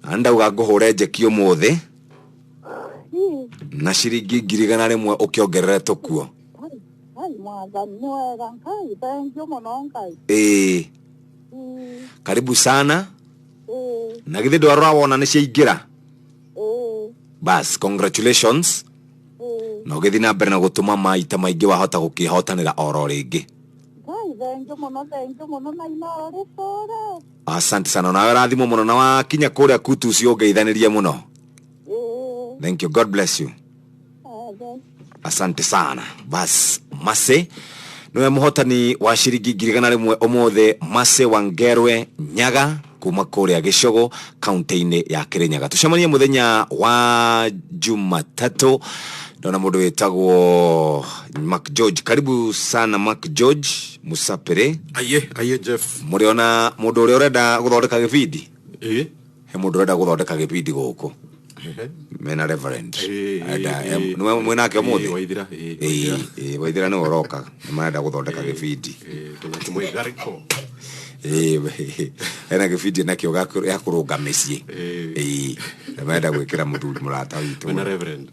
Anda ugaguhure njeki umuthi na ciringi 100 ukiongerere tukuo. Karibu sana. Na githe ndwara wona ni ciaingira. Bas, congratulations. No githi na mbere na gutuma maita maingi wahota gukihotanira oro ringi. Asante sana na rathimo muno na wakinya kuria kutu cio ngeithanirie muno. Thank you, God bless you. Asante sana. Bas, Mase niwe muhotani wa ciringi 100 umuthe Mase wa Ngerwe Nyaga kuma kuria Gishogo county-ini ya Kirinyaga. Tucemanie muthenya wa Jumatatu. Dona mundu wetagwo Mark George. Karibu sana Mark George Musapere. Aye Jeff. Muriona mundu uri urenda guthondeka gibindi? He mundu urenda guthondeka gibindi guku. Mena Reverend. Niwe mwenake umuthi. Waithira. Waithira ni oroka. Marenda guthondeka gibindi. Tunakimwigariko. Ena gibindi nakio ya kurunga micii. Marenda gwikira muthuri murata witu. Mena Reverend.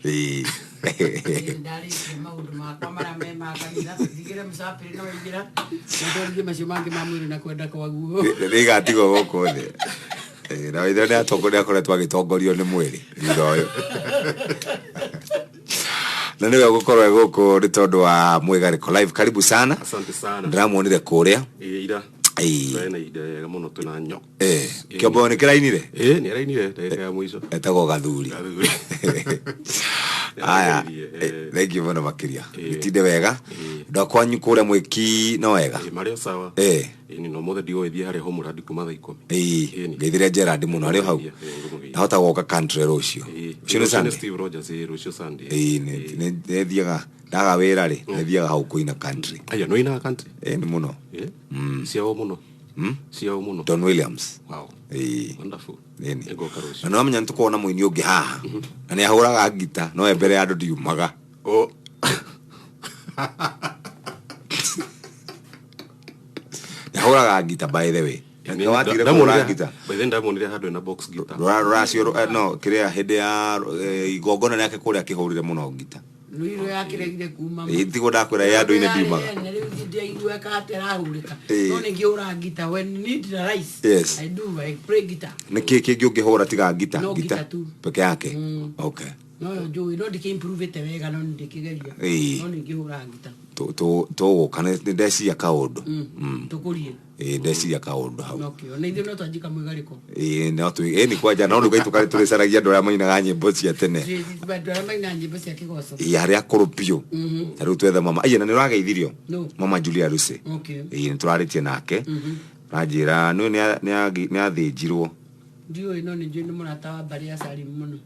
Ndari maundu makwa mara mema kanitha thigire Musapiri no ingira ndorige macio mangi ma mwiri na kwenda kwaguo rigatigo goko the na withe ni atongoria akoretwo agitongorio ni mwiri thutha uyu na niwe gukorwo goko ni tondu wa mwigariko live. Karibu sana. Asante sana. Ndamuonire kuria ira na ida muno tunanyo kiombo ni kirainire ni arainire ndagika ya mwizo etago gathuri. Aya, thank you muno makiria. Itinde wega. Ndakwanyu kuria mwiki no wega. Mario sawa. Ni no mothe dio ithia hari ho muradi kuma tha 10. Ngeithire Gerard muno ari hau. Nahota goka country rocio. Ucio ni Sunday. Steve Rogers rocio Sunday. Ne thiaga ndaga wira ri ne thiaga hau kuina country. Aya no ina country. Ni muno. Siao muno. Siao muno. Don Williams. Wow. Wonderful. Nini. Na no amenya ntuko na muini ungi haha. Na ni ahuraga gita no ebere ya ndu diumaga. Ahuraga gita by the way. Ngawatire kuhura gita. By then ndamonire handu na box guitar. Racio no kiria hede ya igongona yake kuria akihurire muno gita. Ruiro yakiregire kuma. Tigo ndakwira ya andu ine ndiumaga. Na riu ndiraigue katera hurika. Eh. No ningiura ngita when you need the rice. Yes. I do I play guitar. Niki kingi ungihura tiga gita No, gita guitar tu. peke yake. Okay. No njui no ndikimprove te wega no ndikigeria. Eh. No ningihura ngita. To kana ndeciria kaundu. Tukurie. Ndeciria kaundu hau. Okay. Na ithu no twanjika mwigariko. No tu ni kwanja no ndugaitu kare turecaragia andu aria mainaga nyimbo cia tene. Andu aria maina nyimbo cia kigoco. Aria akuru piu. Riu twetha mama na ni rageithirio. No. Mama Julia Ruse. Okay. Ni turaritie nake. Ranjira no ni athinjirwo. Ndiyo no ni njui ni murata wa mbari ya Salim muno.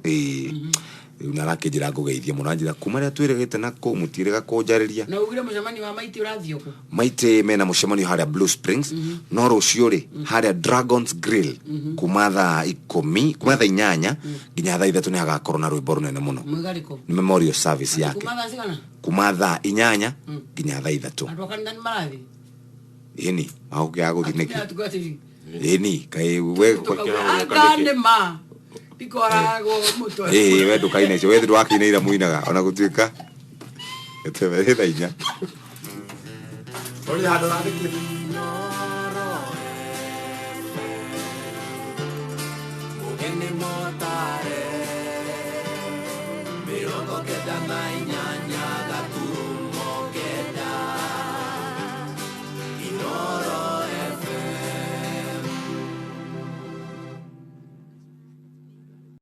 Narakĩnjĩra ngũgeithie mũno njĩra kuma rĩa twĩrĩgĩte na kũ mũtirĩga kũnjarĩria na ugire mũcemanio wa Maiti ũrathiĩ kũ Maiti mena mũcemanio harĩa Blue Springs no rũciũ rĩ harĩa Dragons Grill kuma thaa 10 kuma thaa 8 nginya thaa 3 nĩ hagakorwo na rwĩmbo rũnene mũno Mwigariko nĩ memorial service yake kuma thaa cigana kuma thaa 8 nginya thaa 3 andũ kanitha nĩ marathiĩ ĩni magũkĩaga gũthiĩ nĩkĩ ĩni kaĩ we akanĩma ikoragwo mũtwe we ndũkaine icio we ndwakineira muinaga ona gũtuĩka etewe thaa 4 Ori handũ randĩkĩte Mugeni motare Mirongo kenda na inyanya